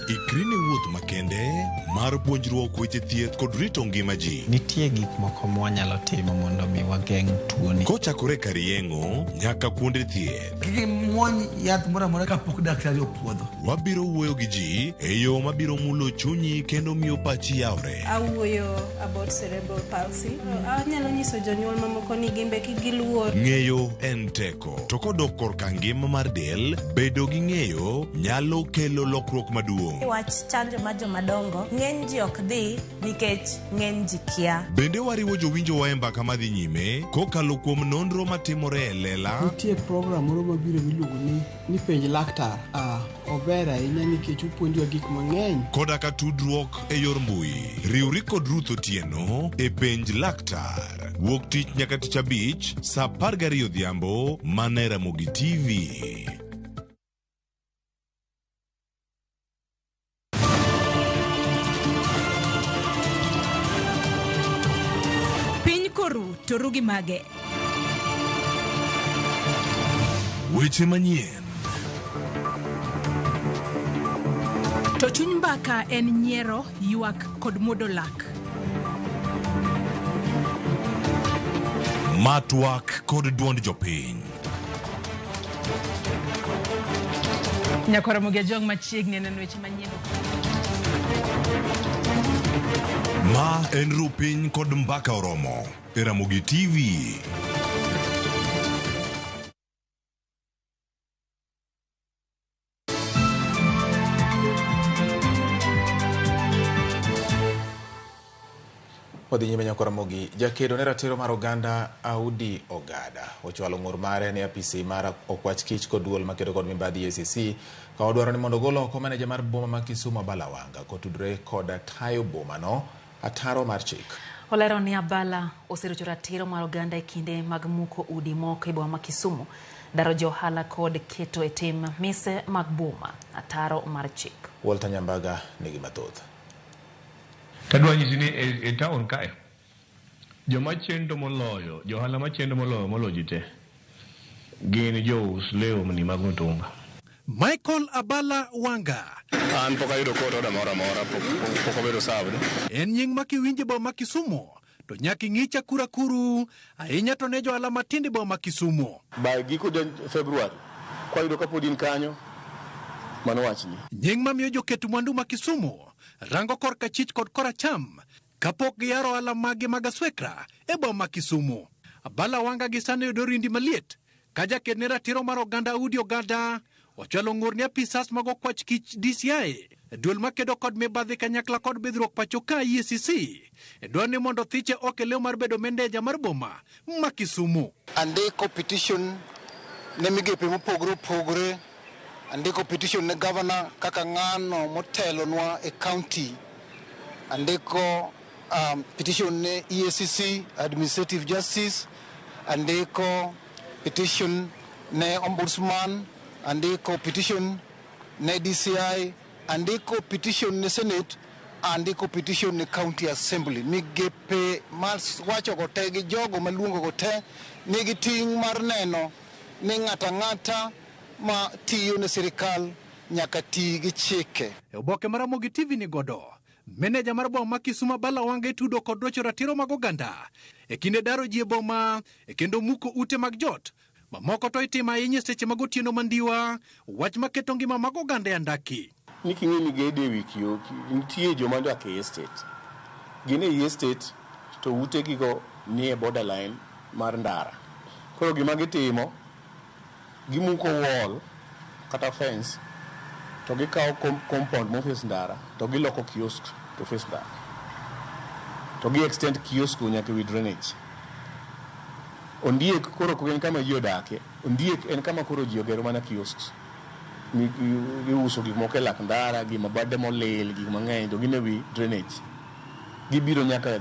Ikrini wuoth makende mar puonjruok weche thieth kod rito ngima ji. Nitie gik moko mwanyalo timo mondo mi wageng' tuoni. Kochakore kar yeng'o nyaka kuonde thieth. Kiki mwony yath mora mora kapok daktari opuodho. Wabiro wuoyo gi ji e yo mabiro mulo chunyi kendo miyo pachi yawre. Awuoyo about cerebral palsy. Anyalo nyiso jonyuol mamoko ni gimbe kigiluor. Ng'eyo en teko. To kodok korka ngima mar del, bedo gi ng'eyo nyalo kelo lokruok maduong'. Wach chanjo ma jomadongo ng'eny ji ok dhi nikech ng'eny ji kia. Bende wariwo jowinjo wa e mbaka madhi nyime kokalo kuom nonro matimore e lela. Nitie program moro mabiro miluongo ni penj laktar. Ober ahinya nikech opuonjowa gik mang'eny. Koda ka tudruok e yor mbui. Riwri kod Ruth Otieno e penj laktar. Wuok tich nyaka tich abich saa 12 odhiambo mana e Ramogi TV. To rugi mage. Weche manyien. To chuny mbaka en nyiero, ywak kod muodo lak. Matwak kod duond jopiny. Nyakora Ramogi jong machiegni neno weche manyien. Ma en rupiny kod mbaka oromo e Ramogi TV. Wadhi nyime Nyakora Ramogi. Jakedo ne ratiro mar oganda Audi Ogada ochwalo ng'ur mare ne apisi mar okwach kich kod duol makedo kod mibadhi ACC ka odwaro ni mondo gol oko maneja mar boma ma Kisumu Balawanga kotudre kod tayo boma no ataro mar chik. Olero ni Abala oserucho ratiro mar oganda e kinde mag muko udi moko e boma ma Kisumu, daro johala kod keto e tim mise mag boma ataro mar chik. Walter Nyambaga nigi mathoth. Tadwa nyisi ni e town kae joma chendo moloyo, johala machendo moloyo jite gin jous lewni mag mtumba. Michael Abala Wanga an poka yudo kod oda mora pok obedo sabne en nying makiwinje boma Kisumu to nyaki ng'icha kuru ahinya to ne johala matindi boma Kisumu ba giko February kwa yudo kapod in kanyo mano wachni nying mamiyo joketo mwandu ma Kisumu rango korka chich kod koracham kapok giyaro ala magi magaswekra e boma Kisumu. Abala wanga gisane yudo rindi maliet ka jaked ne ratiro mar oganda udi oganda ochalo ng'ur ne apisas mag okwach kich DCI duol makedo kod mibadhi kanyakla kod bidhruok pacho ka EACC dwani mondo thiche okelew mar bedo mendeja mar boma ma Kisumu. Andiko petition ne migepe mopogore opogore, andiko petition ne governor kaka ng'ano motelonwa e county, andiko petition ne EACC administrative justice, andiko petition ne ombudsman, andiko petition ne DCI, andiko petition ne Senate, andiko petition ne county assembly. Migepe wacho go te gi jogo maluongo go te nigi ting' mar neno ni ng'ata ma tiyo ne sirikal nyaka ti gi chike. E oboke mar Ramogi TV ni godo meneja mar boma Kisumu Abala Wanga tudo kod rocho ratiro mag oganda e kinde daro ji e boma e kendo muko ute mag jot mamoko to itima ahinya seche mag otieno mandiwa, wach maketo ngima mag oganda e andaki. Niking'e ni gede wiki nitie joma dak e estate. Gin e estate to ute gigo ni e borderline mar ndara. Koro gima gitimo, gimuko wall kata fence to gikawo compound mofis ndara to giloko kiosk to face ndara. To gi extend kiosk nyaka wi drainage. Ondiek koro en kama ji odake. Ondiek en kama koro ji ogero mana kiosks. Giuso gik moko e lak ndara, gima bade molil, gik mang'eny to gin e wi drainage. Gibiro nyaka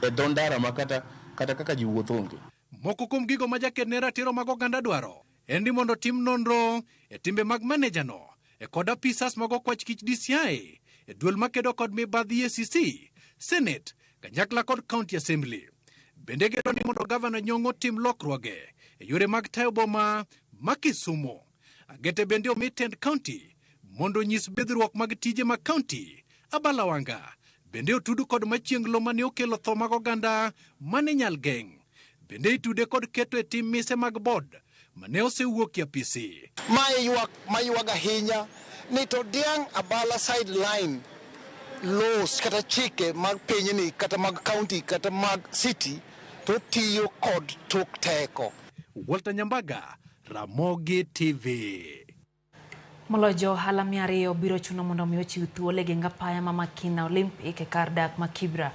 e dho ndara ma kata kaka ji wuotho onge. Moko kuom gigo ma jaked ne ratiro mag oganda dwaro en ni mondo tim nonro e timbe mag manejano e kod apisas mag okwach kich DCI e duol makedo kod mibadhi EACC, Senate, kanyakla kod County Assembly. Bende gero ni mondo gavana Nyong'o tim lokruoge e yore mag tayo boma ma Kisumu. Agete bende omi tend county mondo nyis bidhruok mag tije mag county. Abala Wanga bende otudu kod machieng lo mane okelo tho mag oganda mane nyal geng'. Bende itude kod keto e tim mise mag bod mane osewuok apisi. Mayuaga ahinya ni to diang' Abala sideline laws kata chike mag pinyni kata mag county kata mag city to tiyo kod tok teko. Walter Nyambaga, Ramogi TV. Molojo ohala 200 biro chuno mondo omi ochiw thuolo e geng apaya ma Makina Olympic e kar dak ma Kibra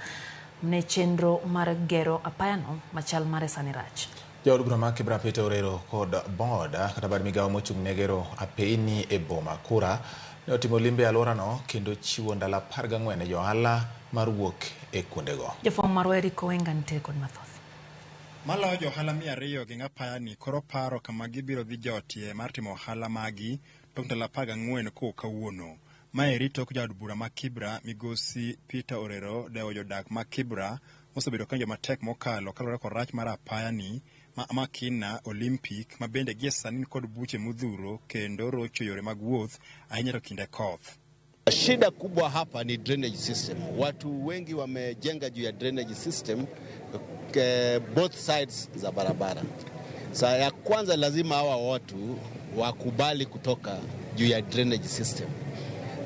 ne chenro mar gero apayano machal mare sani rach. Jaod bura ma Kibra Peter Orero kod boda kata bad migawo mochung' ne gero apeyni e boma Kura ne otimo limbe alworano kendo chiwo ndalo 14 ne johala mar wuok e kuondego. Jofwambo marwa Eric Owenga nitie kod mathoth. Maloyo johala 200 geng apayani koro paro kama gibiro dhi jotie mar timo ohala magi tok ndalo 14 ko kawuono. Mae rito jaod bura ma Kibra migosi Peter Orero dewo jodak ma Kibra mosebedo kanjo matek mokalo kalore kod rach mar apayani ma Makina Olympic ma bende gie sani kod buche mudhuro kendo rocho yore mag wuoth ahinya to kinde koth. Shida kubwa hapa ni drainage system. Watu wengi wamejenga juu ya drainage system both sides za barabara. Sa ya kwanza lazima hawa watu wakubali kutoka juu ya drainage system.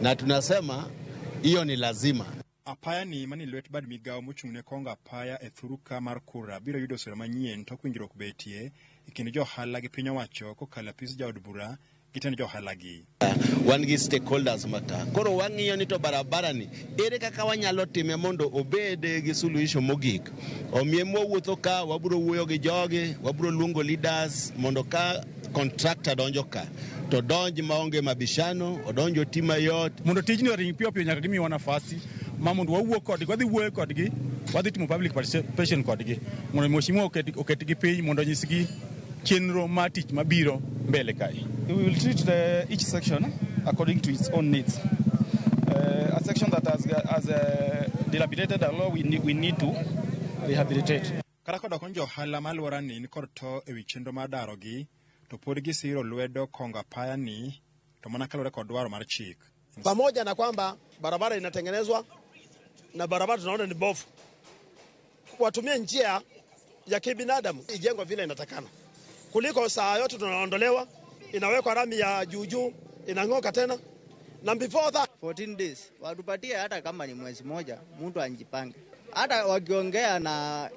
Na tunasema hiyo ni lazima. Apayani mani lwet bad migawo mochung' ne kongo apaya e thuruka mar Kura biro yudo sura manyien tok winjruok betie e kind johala gi piny owacho kokalo apis jaod bura gi tend johala gi. Wan gi stakeholders maka. Koro wang'iyo ni to barabara ni ere kaka wanyalo time mondo obed gi suluhisho mogik. Omiye mwuotho ka wabiro wuoyo gi joge, wabiro luongo leaders mondo ka contractor donjo ka to donj maonge mabishano, odonjo tima yot. Mondo tijni oring piyo nyaka gimiwa nafasi ma mondo wawuo kodgi, wadhi wuoyo kodgi, wadhi timo public participation kodgi. Mondo mheshimiwa oketgi piny mondo nyisgi chenro ma tich mabiro mbele kai. We will treat each section according to its own needs. A section that has dilapidated a law we need to rehabilitate. Kata kod konjo ohala malwora ni kod to e wi chenro mar daro gi to pod gisiro lwedo kongo apayani to mana kalore kod dwaro mar chik. Pamoja na kwamba barabara inatengenezwa na barabara tunaona ni bovu, watumie njia ya kibinadamu ijengwe vile inatakana, kuliko saa yote tunaondolewa, inawekwa rami ya juujuu, inang'oka tena, Na before that 14 days watupatie, hata kama ni mwezi moja, mtu anjipange. Hata wakiongea na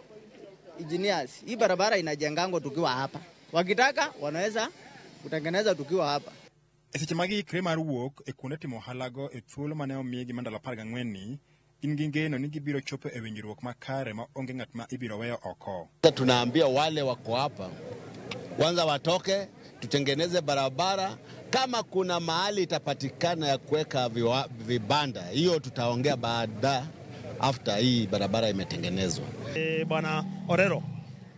engineers, hii barabara inajengango tukiwa hapa. Wakitaka wanaweza kutengeneza tukiwa hapa. Seche magi kremar wuok e kuonde timo ohalago e thuolo mane omigi mandalo 14 ni gin gi ngeno ni gibiro chopo e winjruok makare ma onge ng'at ma ibiro weyo oko. Tunaambia wale wako hapa kwanza watoke, tutengeneze barabara. Kama kuna mahali itapatikana ya kuweka vibanda, hiyo tutaongea baada after hii barabara imetengenezwa. Bwana Orero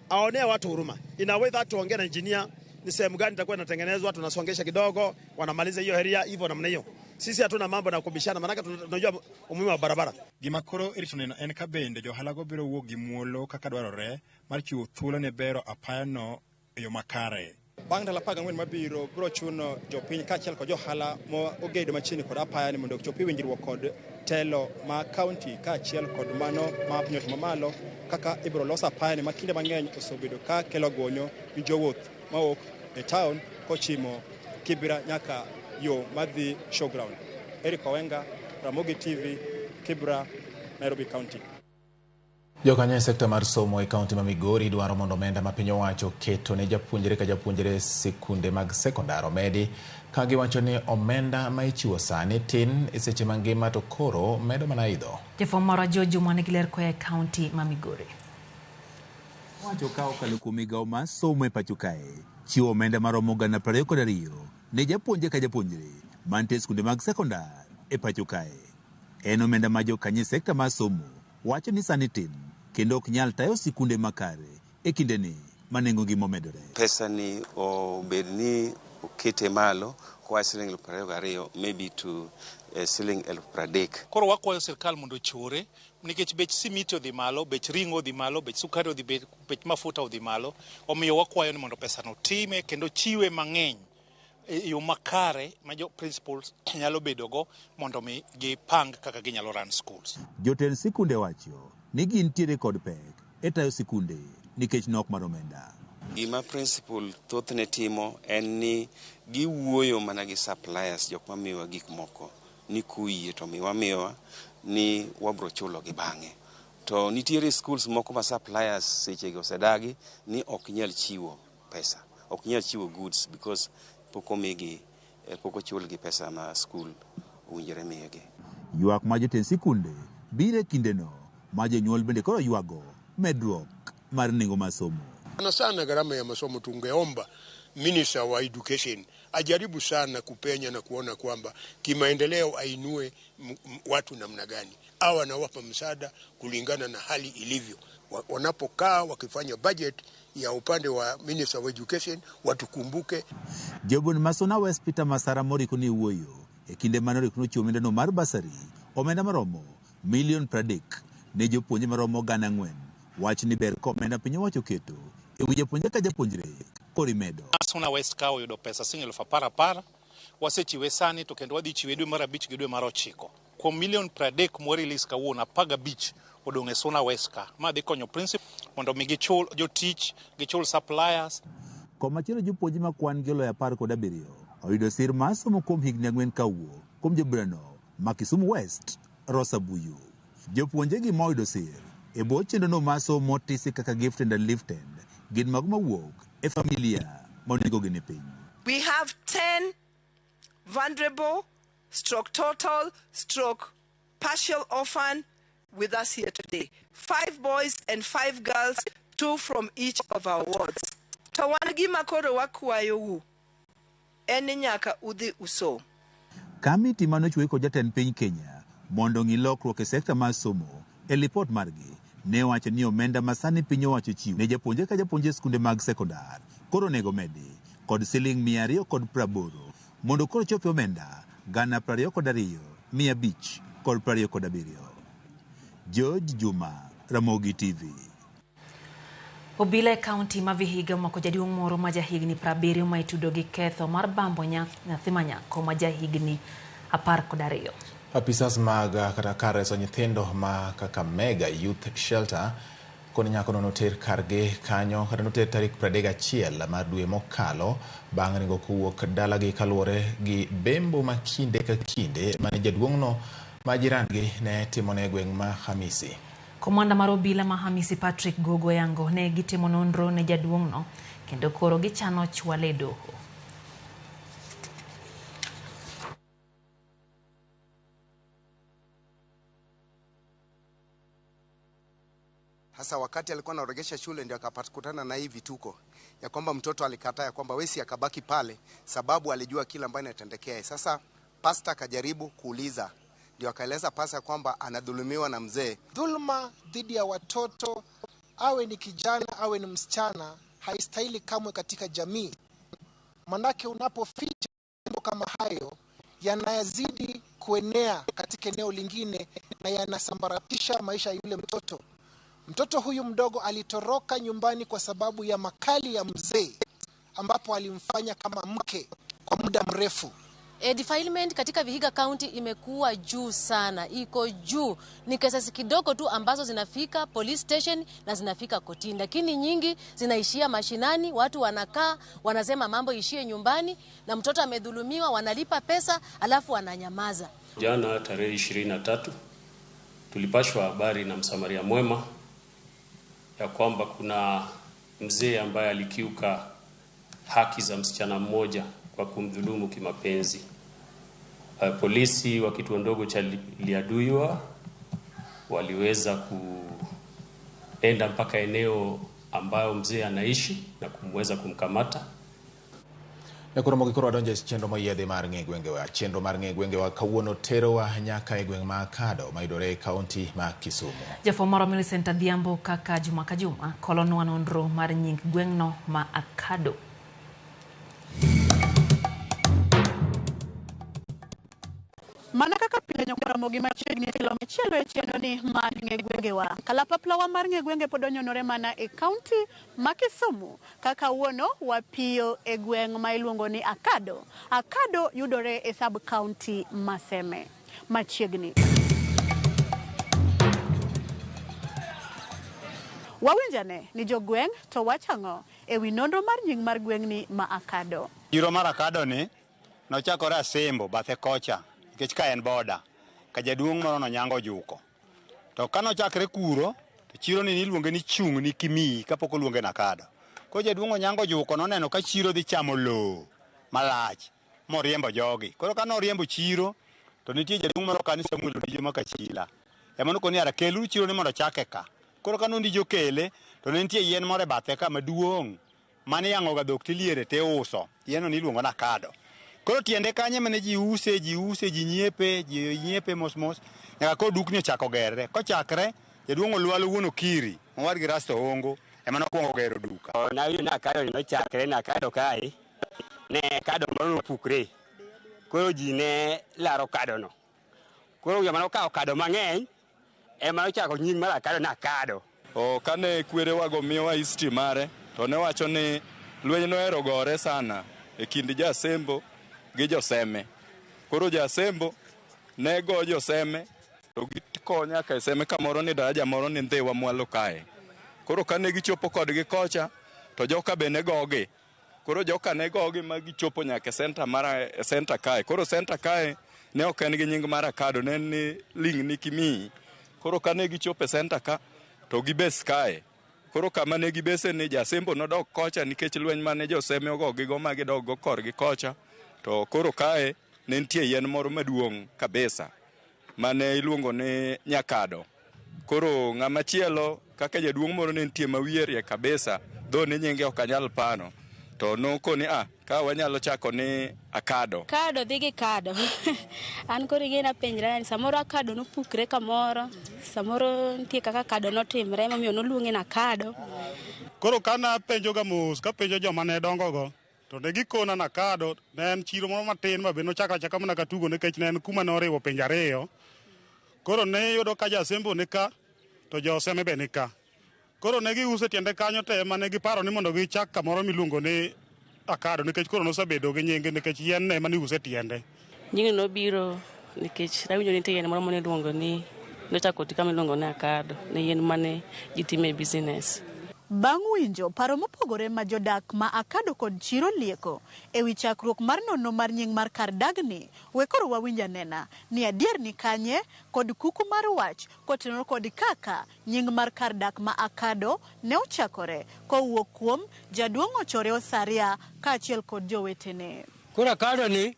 aonea watu huruma. Inaweza tuongee na engineer ni sehemu gani itakuwa inatengenezwa, tunasongesha kidogo, wanamaliza hiyo area hivyo namna hiyo. Sisi hatuna mambo na kubishana, maana tunajua umuhimu wa barabara. Gima koro irito neno en ka bende johalago biro wuok gi muolo kaka dwarore mar chiwo thuolo ne bero apayano e yo makare. Bang' ndalo 14 mabiro biro chuno jopiny kaachiel kod johala mo ogedo machiegni kod apayani mondo ochopi winjruok kod telo ma kaunti kaachiel kod mano ma piny otima malo kaka ibiro los apayani ma kinde mang'eny osebedo ka kelo gonyo ni jowuoth mawuok e town kochimo Kibra nyaka yo madhi showground. Eric Owenga, Ramogi TV, Kibra, Nairobi County. Jokanyo e sekta mar somo e kaunti ma Migori dwaro mondo omenda ma piny owacho keto ne japuonjre ka japuonjre sikunde mag sekondar omedi, ka giwacho ni omenda ma ichiwo sani tin e seche mangima to koro medo mana idho. Jafwambo marwa George nigi ler koa e kaunti ma Migori. Wacho ka okalo kuom migawo mar somo e pacho kae chiwo omenda maromo gana 22 ne japuonjre ka japuonjre mantie e sikunde mag sekondar e pacho kae. En omenda ma jokanyo e sekta mar somo wacho ni sani tin kendo ok nyal tayo sikunde makare e kindeni ma nengogi momedore. Pesa ni obed ni okete malo kwa siling 22 maybe to siling 30. Koro wakwayo sirkal mondo chore nikech bech simiti odhi malo, bech ringo odhi malo, bech sukari odhi, bech mafuta odhi malo. Omiyo wakwayo ni mondo pesa no time kendo chiwe mang'eny yo makare ma jo principals nyalo bedogo mondo mi gipang kaka ginyalo run schools. Jotend sikunde wacho ni gintiere kod pek e tayo sikunde nikech nok mar omenda. Gima principal thothne timo en ni giwuoyo mana gi suppliers, jok mamiwa gik moko ni kuyie to miwa ni wabro chulo gi bang'e. To nitiere schools moko ma suppliers sechegi osedagi ni ok nyal chiwo pesa, ok nyal chiwo goods because poko chul gi pesa ma school owinjore miyegi. Ywak ma jotend sikunde bire kindeno ma jonyuol bende koro ywago medruok mar nengo mar somo. Sana gharama ya masomo tungeomba Minister wa Education ajaribu sana kupenya na kuona kwamba kimaendeleo ainue watu namna gani. Hawa anawapa msaada kulingana na hali ilivyo. Wanapokaa wakifanya budget ya upande wa Minister wa Education watukumbuke. Jobun Masona West Peter Masara moriko ni wuoyo e kinde manoriko no chiwo omenda mar basari omenda maromo $30 ne jopuonje maromo 4,000. Wach ni ber ko omenda piny owacho keto e wi japuonjre ka japuonjre kori medo. Masona West ka oyudo pesa siling 10,000 wasechiwe sani to kendo wadhi chiwe dwe mar 5 gi dwe mar 9. Kuom $30 mo release kawuono 15 odong' e Sona West ka. Ma dhi konyo principal mondo mi gichul jotich, gichul suppliers. Komachielo jopuonje ma kwan gi oloyo 17 oyudo sir mar somo kuom higni 4 kawuo kuom joburano ma Kisumu West Rosa Buyu. Jopuonje gi ma oyudo sir e bwo chenrono mar somo tisi kaka gifted and lifted gin mago mawuok e familia monego gin e piny. We have 10 vulnerable, total, partial orphan with us here today. 5 boys and 5 girls, 2 from each of our wards. To wan gima koro wakwayo wu en nyaka udhi uso. Kamiti manochwe kod jatend piny Kenya mondo ng'i lokruok e sekta mar somo e lipot margi ne wacho ni omenda masani piny owacho chiwo ne japuonje ka japuonje sikunde mag sekondar koro nego medi kod siling 280 mondo koro chopi omenda 22,527. George Juma, Ramogi TV. Obila e kaunti ma Vihiga omako jaduong' moro ma jahigni 70 ma itudo gi ketho mar bambo nyathi ma nyako ma jahigni 12. Apisas mag kata kar reso nyithindo ma Kakamega Youth Shelter koni nyako noter karge kanyo kata noter tarik 31 mar dwe mokalo bang' ringo kowuok dalagi kaluwore gi bembo ma kinde ka kinde mane jaduong'no ma jirangi ne timone gweng' ma Hamisi. Komanda mar obila ma Hamisi Patrick Gogo yango ne gitimo nonro ne jaduong'no kendo koro gichano chwale e doho. Hasa wakati alikuwa anaregesha shule ndio akapatana na hii vituko ya kwamba mtoto alikataa ya kwamba wesi akabaki pale sababu alijua kila ambacho inatendekea. Sasa pasta akajaribu kuuliza, ndio akaeleza pasta kwamba anadhulumiwa na mzee. Dhulma dhidi ya watoto, awe ni kijana awe ni msichana, haistahili kamwe katika jamii. Manake unapoficha mambo kama hayo yanazidi kuenea katika eneo lingine na yanasambaratisha maisha ya yule mtoto. Mtoto huyu mdogo alitoroka nyumbani kwa sababu ya makali ya mzee ambapo alimfanya kama mke kwa muda mrefu. Defilement katika Vihiga County imekuwa juu sana, iko juu. Ni kesi kidogo tu ambazo zinafika police station na zinafika kotini, lakini nyingi zinaishia mashinani. Watu wanakaa wanasema mambo ishie nyumbani, na mtoto amedhulumiwa, wanalipa pesa alafu wananyamaza. Jana tarehe 23 tulipashwa habari na msamaria mwema ya kwamba kuna mzee ambaye alikiuka haki za msichana mmoja kwa kumdhulumu kimapenzi. Polisi wa kituo ndogo cha Liaduywa waliweza kuenda mpaka eneo ambayo mzee anaishi na kumweza kumkamata. Ramogi koro adonje chenro moyiedhi mar ng'e gwengewa. Chenro mar ng'e gwengewa kawuono terowa nyaka e gweng' ma Kado mayudore e kaunti ma Kisumu. Jafwambo Millicent Adhiambo kaka juma ka juma kolonwa nonro mar nying gweng'no ma Kado. Mana kaka pile nyokora Ramogi machiegni e kilo machielo e chenro ni mar ng'e gwengewa. Kalapapla mar ng'e gwenge pod onyonore mana e kaunti ma Kisumu. Kaka wuono wapiyo e gweng' ma iluongo ni Kado. Kado yudore e sub county Maseme machiegni. Wawinjane ni jogweng' to wachang'o e wi nonro mar nying mar gweng'ni ma Kado. Jiro mar Kado ni nochakore Asembo bathe kocha nikech ka en boda ka jaduong' moro nonyango juko. To kanochakre kuro to chiro ni iluonge ni chung ni Kimi kapok oluonge na Kado. Ko jaduong' onyango juko noneno ka chiro dhi chamo loo malach moriembo jogi. Koro kanoriembo chiro to nitie jaduong' moro kanisa mulo dijo makachila. Ema nokoni ara kelu chiro ni mondo chake ka. Koro kanondijo kele to ne nitie yien moro e bathe ka maduong' mane yango ga dhok tiliere te uso. Yien no iluongo na Kado. Koro tiende kanye mane ji use, ji nyiepe mos nyaka ko dukni ochako gerre. Kochakre jaduong' Olwalo wuon Okiri mowar gi Rasto Ongo ema nokwongo gero duka. Na yun na Kado ni nochakre na Kado kae ne Kado moro nopukre. Koro ji ne laro Kado no. Koro yama nokawo Kado mang'eny ema nochako nying mar Kado na Kado. Kane kwerewa go miyowa history mare to ne wacho ni lweny nohero gore sana e kind Jasembo gi Joseme. Koro Jasembo ne go Joseme to gikonya ka Seme kamoro ni daraja moro ni Ndhiwa mwalo kae. Koro kane gichopo kodgi kocha to joka be ne gogi. Koro joka ne gogi ma gichopo nyaka center kae. Koro center kae ne ok en gi nying mar Kado, ne ni ling ni Kimi. Koro kane gichopo center ka to gibes kae. Koro kama ne gibese ni Jasembo nodok kocha nikech lweny mane Joseme ogogi go ma gidog go korgi kocha. To koro kae ne nitie yien moro maduong' kabisa mane iluongo ni Nyakado. Koro ng'ama chielo kaka jaduong' moro ne nitie mawierie kabisa, dho ni nyinge ok anyal pano. To nokoni ka wanyalo chako ni Kado. Kado dhi gi Kado. An koro gina penjra ni samoro Kado nopukre kamoro, samoro nitie kaka Kado notimre momiyo noluonge na Kado. Koro kana penjo ga mos, ka penjo joma ne dongo go to ne gikona na Kado ne en chiro moro matin ma be nochaka chaka mana katugo nikech ne en kuma noriwo pinje ariyo. Koro ne yudo ka Jasembo ni ka to Joseme be ni ka. Koro ne giuse tiende kanyo te mane giparo ni mondo gichak kamoro miluongo ni Kado nikech koro nosebedo gi nyinge nikech yien ne mane use tiende. Nyinge no biro nikech rawinjo ni yien moro mane luongo ni nochako koti kama iluongo ni Akado, ne yien mane ji time business. Bang' winjo paro mopogore ma jodak ma Akado kod chiro lieko ewi chakruok mar nonro mar nying mar kar dagni, we koro wawinj anena ni adier ni kanye kod kuku mar wach kotenore kod kaka nying mar kar dak ma Akado ne ochakore kowuok kuom jaduong' Ochore Osaria kaachiel kod jowetene. Koro Akado ni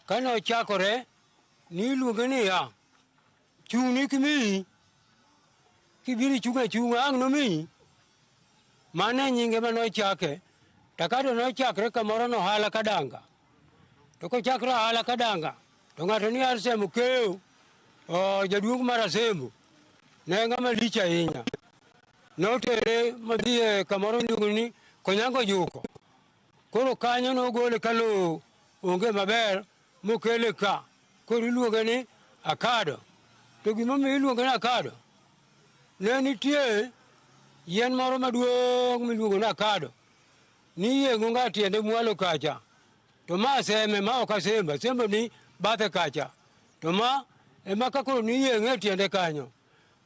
kane ochakore ni iluonge ni ya chung' ni kimiyi kibiri chung' ang' nomiyi mane nyinge manochake. Akado nochakre kamoro no hala kadanga. To kochakre hala kadanga to ng'ato ni Asembo keyo jaduong' mar Asembo ne ng'ama lich ahinya. Notere madhiye kamoro niluongo ni Konyango Juko. Koro kanyo nogole kalo onge maber mokele ka. Koro iluonge ni Akado. To gimomiyo iluonge ni Akado, ne nitie yien moro maduong' miluongo ni Akado. Ni yieng'o nga tiende mwalo kacha. To ma seme ma ok Asembo. Asembo ni bathe kacha. To ma ema kakoro ni yieng'e tiende kanyo.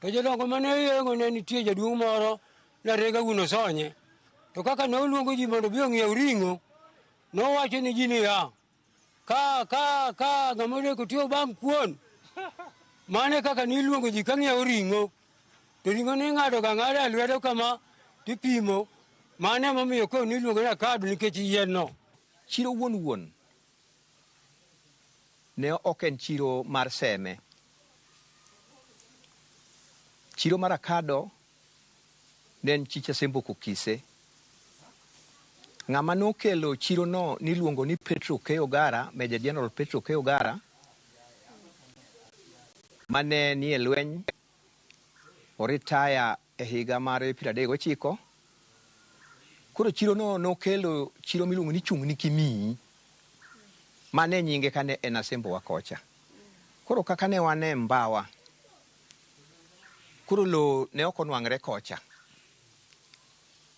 To jodongo mane yieng'o ne nitie jaduong' moro na rega uno sonye. To kaka ne oluongo ji mondo bi ong'iew ring'o, nowacho ni ji ni ya ka ng'amodeko tiyo bang' kuon. Mane kaka ni iluongo ji ka ng'iew ring'o. To ring'o ni ng'ado ga ng'ado lwedo kama tipimo. Mane momiyo ko ni iluongo ni Akado nikech yien no. Chiro wuon ne ok en chiro mar seme. Chiro mar Akado ne en chich Asembo Kokise. Ng'ama nokelo chiro no niluongo ni Petro K. Ogara, Major General Petro K. Ogara, mane ni e lweny oritaya e higa mar 39. Koro chiro no nokelo chiro miluongo ni chung' ni kimiyi, mane nyinge kane en Asembo wakocha. Koro kaka ne wan e Mbawa, koro lo ne ok onwang're kocha,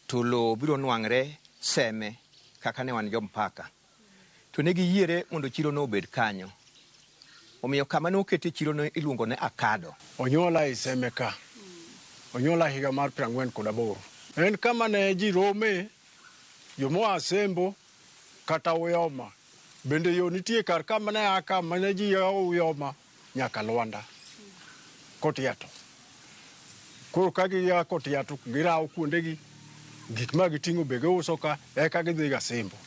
to lo biro nwang're seme kaka ne wan jo mpaka. To ne giyiere mondo chiro no obed kanyo. Omiyo kama nokete chiro no iluongo ne Akado. Onyola e seme ka. Onyola higa mar 48. En kama ne ji rome, jomo Asembo kata Uyoma. Bende yo nitie kar kama ne aka mane ji Uyoma nyaka Lwanda. Kotiato. Koro kagi ya Kotiato girao kuondegi gik ma giting'o be giuso ka eka gidhi Asembo.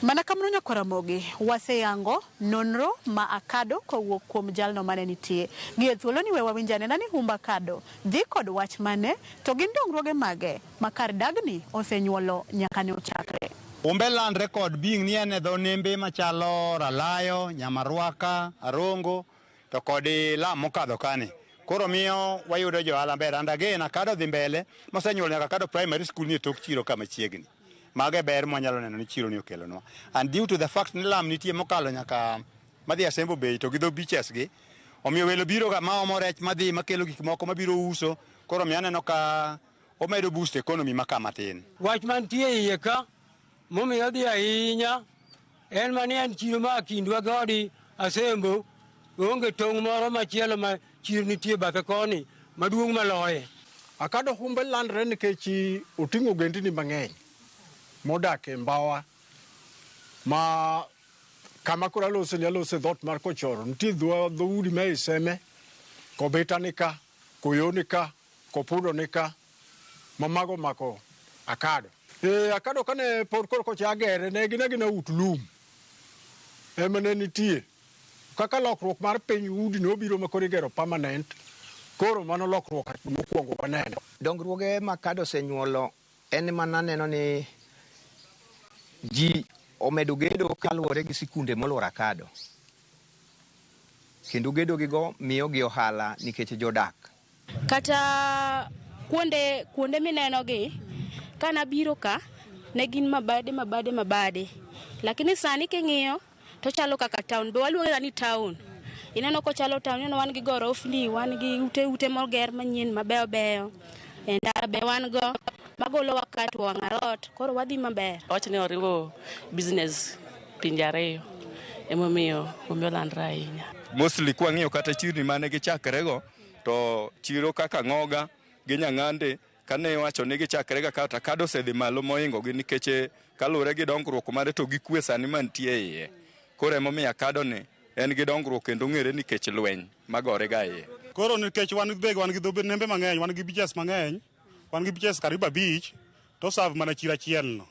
Mana kamano nyako Ramogi, waseyango nonro ma Akado kowuok kuom jalno mane nitie. Gie thuolo ni we wawinj anena ni humb Akado dhi kod wach mane to gin dongruoge mage ma kar dagni osenyuolo nyaka ne ochakre. Humbe landre kod bing ni ene dho nembe machalo Ralayo, Nyamarwaka, Arongo to kod Lam mokadho kani. Koro miyo wayudo johala ber. And again Akado dhi mbele mosenyuolo nyaka Akado Primary School ni tok chiro kama chiegni. Mage ber mwanyalo neno ni chiro ni okelonwa. And due to the fact ni Lam nitie mokalo nyaka madhi Asembo Bay to gi dho beaches gi, omiyo welo biro ga maomo rech madhi makelo gik moko mabiro uso. Koro miyo aneno ka omedo boost economy maka matin. Wach mantie iye ka momiyo dhi ahinya en mani en chiro ma kindwa godi Asembo onge tong' moro machielo ma chiro nitie bathe koni maduong' maloye. Akado humbe landre nikech oting'o gendini mang'eny modak e Mbawa, ma kama kura lose dhot mar Kochoro. Nitie dhoudi ma e Seme, Kobeta nika, Koyo nika, Kopudo nika, mamago mako Akado. Akado kane pod koro kocha gere ne gina ut lum. Ema ne nitie. Kaka lokruok mar piny udi nobiro ma koro igero permanent. Koro mano lokruok mokwongo waneno. Dongruoge ma Akado osenyuolo en mana neno ni ji omedo gedo kaluwore gi sikunde molworo Akado. Kendo gedo gigo miyo gi ohala nikech jodak. Kata kuonde mineno gi, kana biro ka ne gin mabade. Lakini sani king'iyo to chalo kaka town. Be waluonge ni town. Ineno ko chalo town, ineno wan gi gorofni, wan gi ute moger manyien mabeyo. Endara be wan go magolo wakati wang'arot. Koro wadhi maber. Wach ni oriwo business pinje ariyo emomiyo landre ahinya. Mostly kwa ng'iyo kata chirni mane gichakre go to chiro kaka Ngoga gi Nyang'ande kane wacho ni gichakre ga kata kado osedhi malo moingo gi nikech kalure gi dongruok mare to gi kwe sani mantie iye. Koro emomiyo kado ni en gi dongruok kendo ng'ere nikech lweny magore ga iye. Koro nikech wan gi dhobe nembe mang'eny, wan gi beaches mang'eny, wan gi beaches karibu 5 to serve mana chiro achiel no.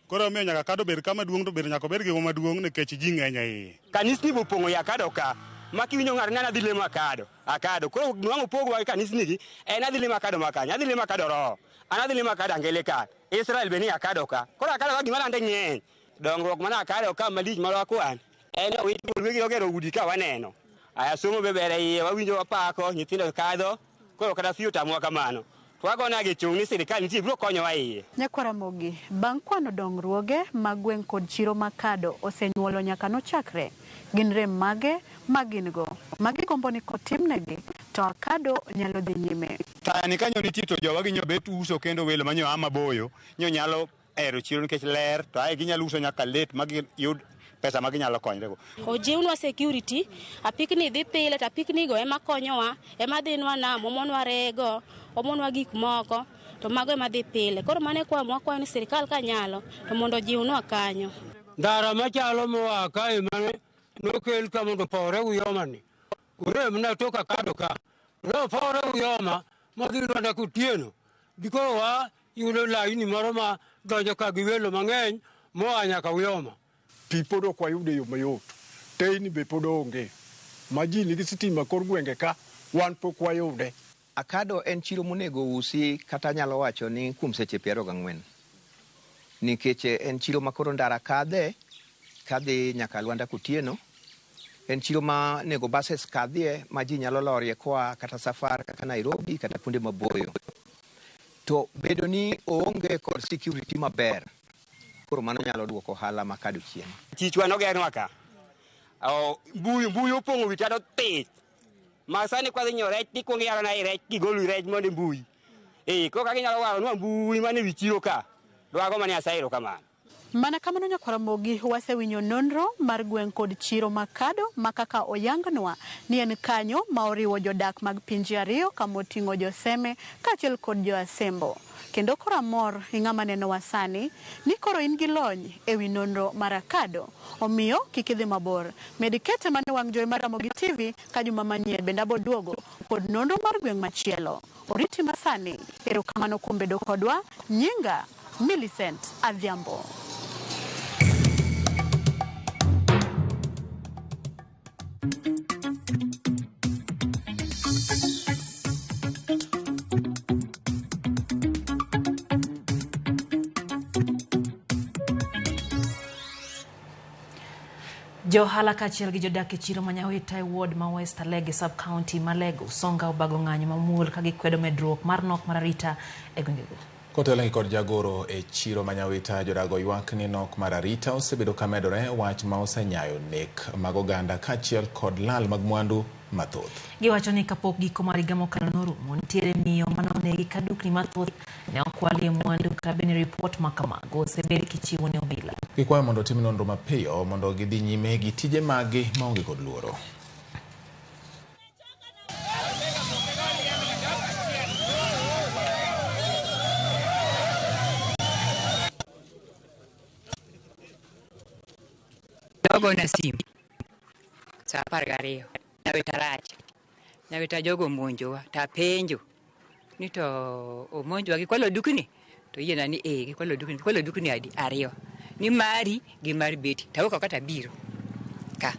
Koro omiyo nyaka kado bed kama duong' to bed nyaka bed gi maduong' nikech ji ng'eny iye. Kanisni bopong'o ya kado ka makiwinjo ng'ar ng'ana dhi lemo akado koro nwang'o pogwa gi kanisni gi en adhi lemo akado makanya adhi lemo akado roho an adhi lemo akado Anglican Israel be ni akado ka koro akado ka gima lande ng'eny dongruok mana akado ka malich malwa kwan en wegi ogero udi ka waneno aya somo be ber iye wawinjo wapako nyithindo kadho koro kata fiyo tamwa kamano twagona gi chung ni sirikal nitie biro konyowa iye. Nyakwara Mogi, bang' kwano dongruoge mag gweng' kod chiro makado osenyuolo nyaka nochakre gin rem mage magin go magi gombo ni kotimnegi to akado nyalo dhi nyime. Tani kanyo nitie to jowa ginyo bet uso kendo welo manyo ama boyo nyo nyalo ero chiro nikech ler to ai ginyalo uso nyaka let magi yud pesa maginyalo konyrego. Ojiwnwa security apikni dhi pile to apikni go ema konyowa ema dhinwa nam omonwa rego omonwa gik moko to mago ema dhi pile koro mane kwayo ni sirikal kanyalo to mondo jiwnwa kanyo. Ndara machalo moa kae mane nokel ka mondo pore uyomani urem na toka kado ka no pore uyoma madhi lwanda kutieno bikoro wa yudo laini moro ma donjo ka gi welo mang'eny moa nyaka uyoma. Pi pod ok wayudo e yo mayot, teyni be pod onge, ma ji nigi sitima kor gwenge ka wan pok wayude. Akado en chiro monego usi kata nyalo wacho ni kuom seche 24 nikech en chiro makoro ndara kadhi nyaka Lwanda Kutieno. En chiro ma nego buses kadhie ma ji nyalo lorie kwa kata safar kaka Nairobi kata kuonde maboyo. To bedo ni oonge kod security maber koro mano nyalo duoko ohala makado chien. Chichwa nogernwa ka mbuyi opong'o wi tado thich ma sani kwadhi nyo rech tikwongo yaro na rech kigolo rech mondo mbuyi koro kaka inyalo waro nwa mbuyi mane wi chiro ka dwago mane asairo kamano. Mana kamano Nyakwara Mogi wasewinyo nonro mar gweng' kod chiro makado makaka oyangnwa ni en kanyo ma oriwo jodak mag pinje ariyo kamoting'o joseme kaachiel kod jo Asembo. Kendo koro amor ing'ama neno wasani ni koro in gi lony ewi nonro mar akado omiyo kik idhi mabor. Medikete mane wang' jowi mar Ramogi TV ka juma manyien bende aboduogo kod nonro mar gweng' machielo. Oriti masani erokamano kuom bedo kodwa. Nyinga Millicent Adhiambo. Johala kaachiel gi jodak e chiro Manyawita e ward ma West Alege sub-county Malego songa obago ng'anyo mamuol ka gikwedo medruok mar nok mar arita e gwengego. Kotelegi kod jagoro e chiro Manyawita jodago ywak ni nok mar arita osebedo ka medore wach ma osenyayo nek mag oganda kaachiel kod lal mag mwandu mathoth. Giwacho ni kapok giko mar higa mokalo norumo nitiere miyo manonegi ka dukni mathoth ne okwalie mwandu kata bende ripot ma kamago osebed kichiwo ne obila. Gikwayo mondo tim nonro mapiyo mondo gidhi nyime gi tije magi maonge kod luoro. Gona simu saa 12 Nyawita rach Nyawita jogo monjowa ta penjo ni to omonjowa gikwalo dukni to yiena ni gikwalo dukni adi ariyo ni mari gi mar beti tawuok kata biro ka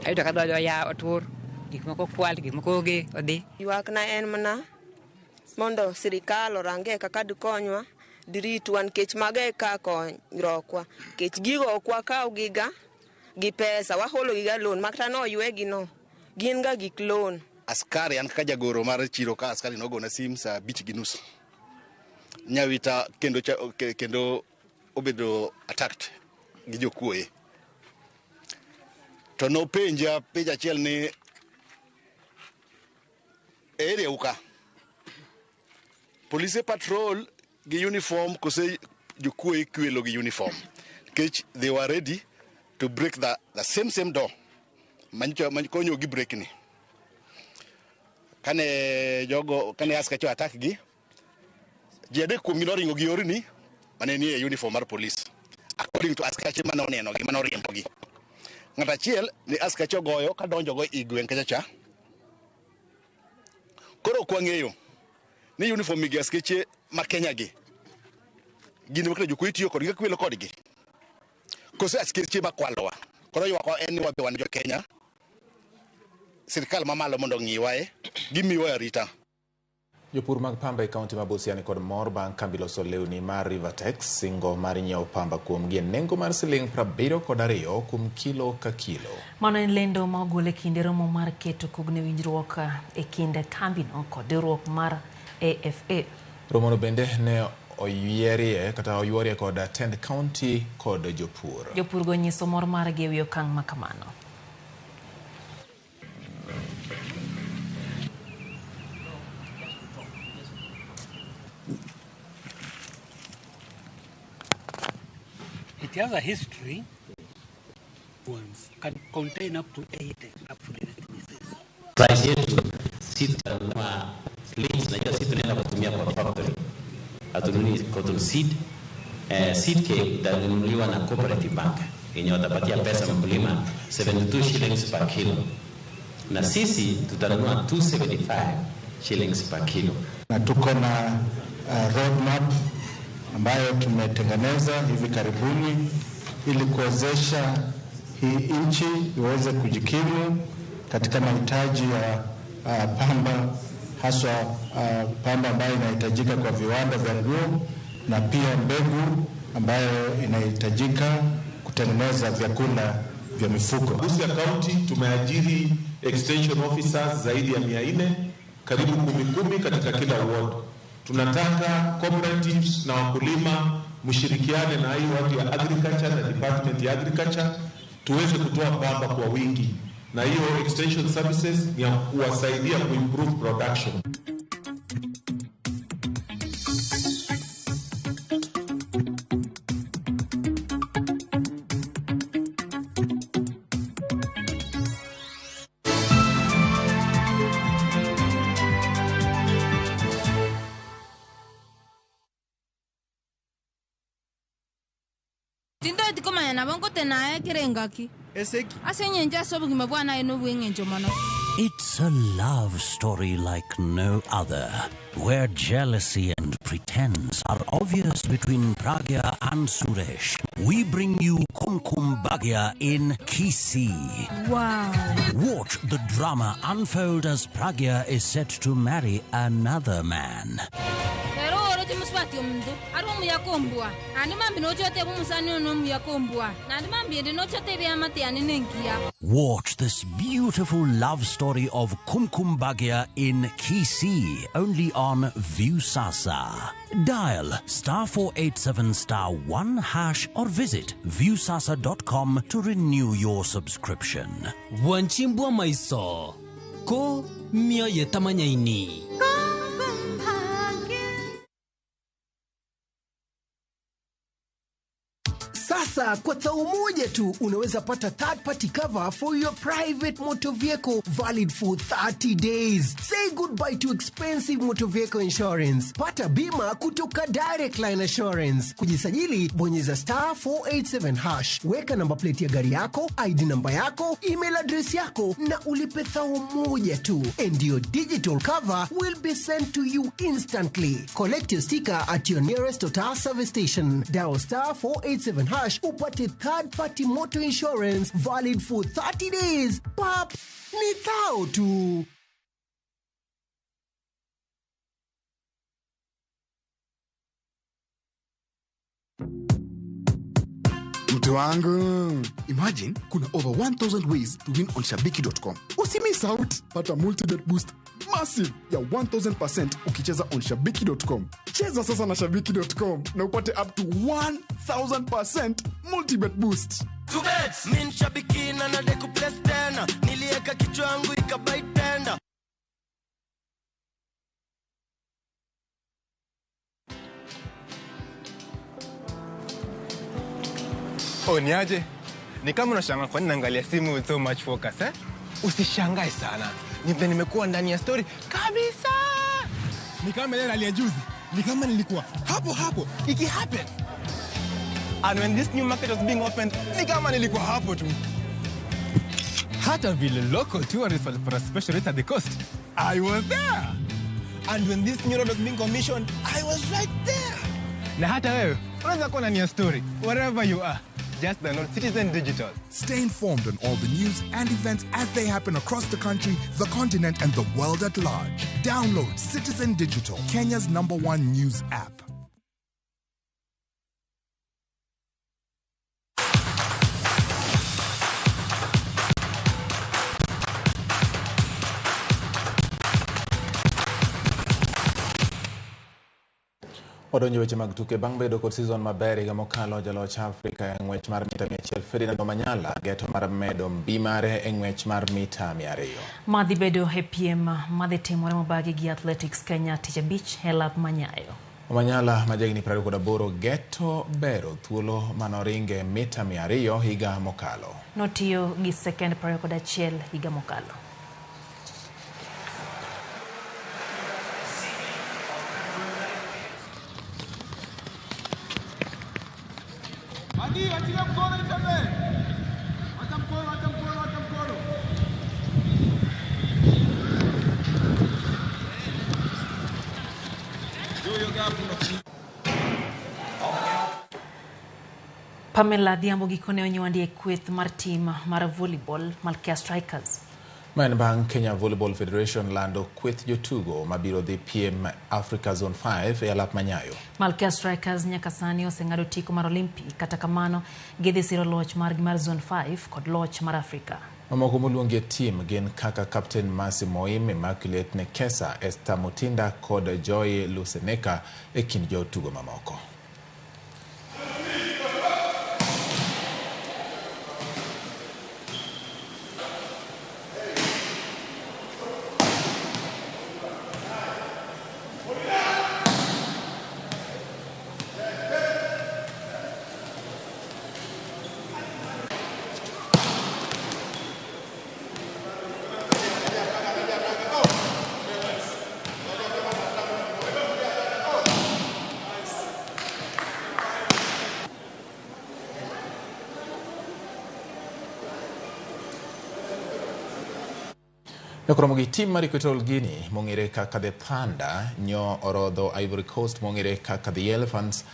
ayudo ka dhojo ya otur gik moko kwal gik moko oge odhi. Ywak na en mana mondo sirikal orange kaka dikonywa diritwa nikech mage ka konyrokwa kech gigo okwa kaw giga gi pesa waholo giga loan makta no ywegi no gin ga gik loan. Askari an kaka jagoro mar chiro ka askari nogona sim saa 5:30 Nyawita kendo obedo attacked gi jokuoye to nopenja penjo achiel ni ere uka police patrol gi uniform kose jokuoye kwelo gi uniform because they were ready to break the same door mankonyo gi break ni kane askacho attack gi jede kum ginoringo gi orini mane ni e uniform mar police according to askache mane oneno gi mane oriembo gi. Ng'ata achiel ni askache goyo ka donjo go igwen kacha. Koro kwang'eyo ni uniform gi askache ma Kenya gi gin makle jokuo tiyo kodgi kwelo kodgi. Koso askache makwalowa. Koro ywako en ni wabe wan jo Kenya. Sirkal mamalo mondo ng'iwae gimiwa arita. Jopur mag pamba e kaunti ma Busia ni kod mor bang' kambi loso lewni mar Rivertex singo mar nyiewo pamba kuom gi nengo mar siling' 72 kuom kilo ka kilo. Mano en lendo ma ogol e kinde romo mar keto kugne winjruok e kind kambino kod riwruok mar AFA. Romono bende ne oyuorie kod tend kaunti kod jopur. Jopur go nyiso mor mar gi ewi okang' ma kamano. It has a history. Once can contain up to 8 businesses. Price yetu sisi tunanunua links, najua sisi tunaenda kutumia kwa factory. Hatununui cotton seed. Seed cake itanunuliwa na cooperative bank yenye watapatia pesa mkulima 72 shillings per kilo. Na sisi tutanunua 275 shillings per kilo. Na tuko na roadmap ambayo tumetengeneza hivi karibuni ili kuwezesha hii nchi iweze kujikimu katika mahitaji ya pamba, haswa pamba ambayo inahitajika kwa viwanda vya nguo na pia mbegu ambayo inahitajika kutengeneza vyakula vya mifugo. Busia County tumeajiri extension officers zaidi ya 400, karibu 10 katika kila ward. Tunataka cooperatives na wakulima mshirikiane na hii watu ya agriculture na department ya agriculture tuweze kutoa pamba kwa wingi, na hiyo extension services ni kuwasaidia kuimprove production. It's a love story like no other, where jealousy and pretense are obvious between Pragya and Suresh. We bring you Kumkum Bhagya in Kisii. Wow. Watch the drama unfold as Pragya is set to marry another man. Watch this beautiful love story of Kumkum Bhagya in Kisii, only on Viusasa. Dial *487*1# or visit viusasa.com to renew your subscription. Wanchimbwa maiso ko mio yetamanyaini. Sasa kwa tao moja tu unaweza pata third party cover for your private motor vehicle valid for 30 days. Say goodbye to expensive motor vehicle insurance. Pata bima kutoka Direct Line Assurance. Kujisajili bonyeza *487#. Weka namba plate ya gari yako, ID namba yako, email address yako na ulipe thao moja tu. And your digital cover will be sent to you instantly. Collect your sticker at your nearest Total service station. Dial *487# upate third party motor insurance valid for 30 days. Pap, ni thao tu. Mtu wangu, imagine kuna over 1000 ways to win on shabiki.com. Usimiss out, pata multi-bet boost massive ya 1000% ukicheza on shabiki.com. Cheza sasa na shabiki.com na upate up to 1000% multi-bet boost. Tubets, min shabiki na nadeku place tena, nilieka kichwa yangu ikabai tenda. Niaje? Ni kama unashangaa kwa nini naangalia simu with so much focus, eh? Usishangae sana. ni vile nimekuwa ndani ya story kabisa. Ni kama ile rally ya juzi, ni kama nilikuwa hapo iki happen. And when this new market was being opened, ni kama nilikuwa hapo tu. Hata vile local tourists for a special rate at the coast, I was there. And when this new road was being commissioned, I was right there. Na hata wewe, unaweza kuwa ndani ya story, wherever you are. Just download Citizen Digital. Stay informed on all the news and events as they happen across the country, the continent, and the world at large. Download Citizen Digital, Kenya's #1 news app. Odonjo weche mag tuke bang' bedo kod season maber higa mokalo jaloch Afrika e ng'wech mar mita 100 Ferdinand Omanyala geto mar medo mbi mare e ng'wech mar mita 200. Madhi bedo e piem madhi timore mobagi gi Athletics Kenya tich abich e lap manyayo. Omanyala ma jahigni 28 geto bero thuolo manoringe mita 200 higa mokalo. Notiyo gi second 21 higa mokalo. Pamela Dhiambo gikone onywandi e kweth mar team mar volleyball Malkia Strikers. Man bang' Kenya Volleyball Federation lando kweth jotugo mabiro dhi piem Africa Zone 5 e lap manyayo. Malkia Strikers nyaka sani oseng'ado tiko mar Olympic, kata kamano gidhi siro loch mar Zone 5 kod loch mar Africa. Mamoko moluongi e team gin kaka Captain Mercy Moim, Immaculate Nekesa, Esther Mutinda kod Joy Luseneka e kind jotugo mamoko. Ramogi team mar Equatorial Guinea mong'ere kaka The Thunder nyo orodho Ivory Coast mong'ere kaka The Elephants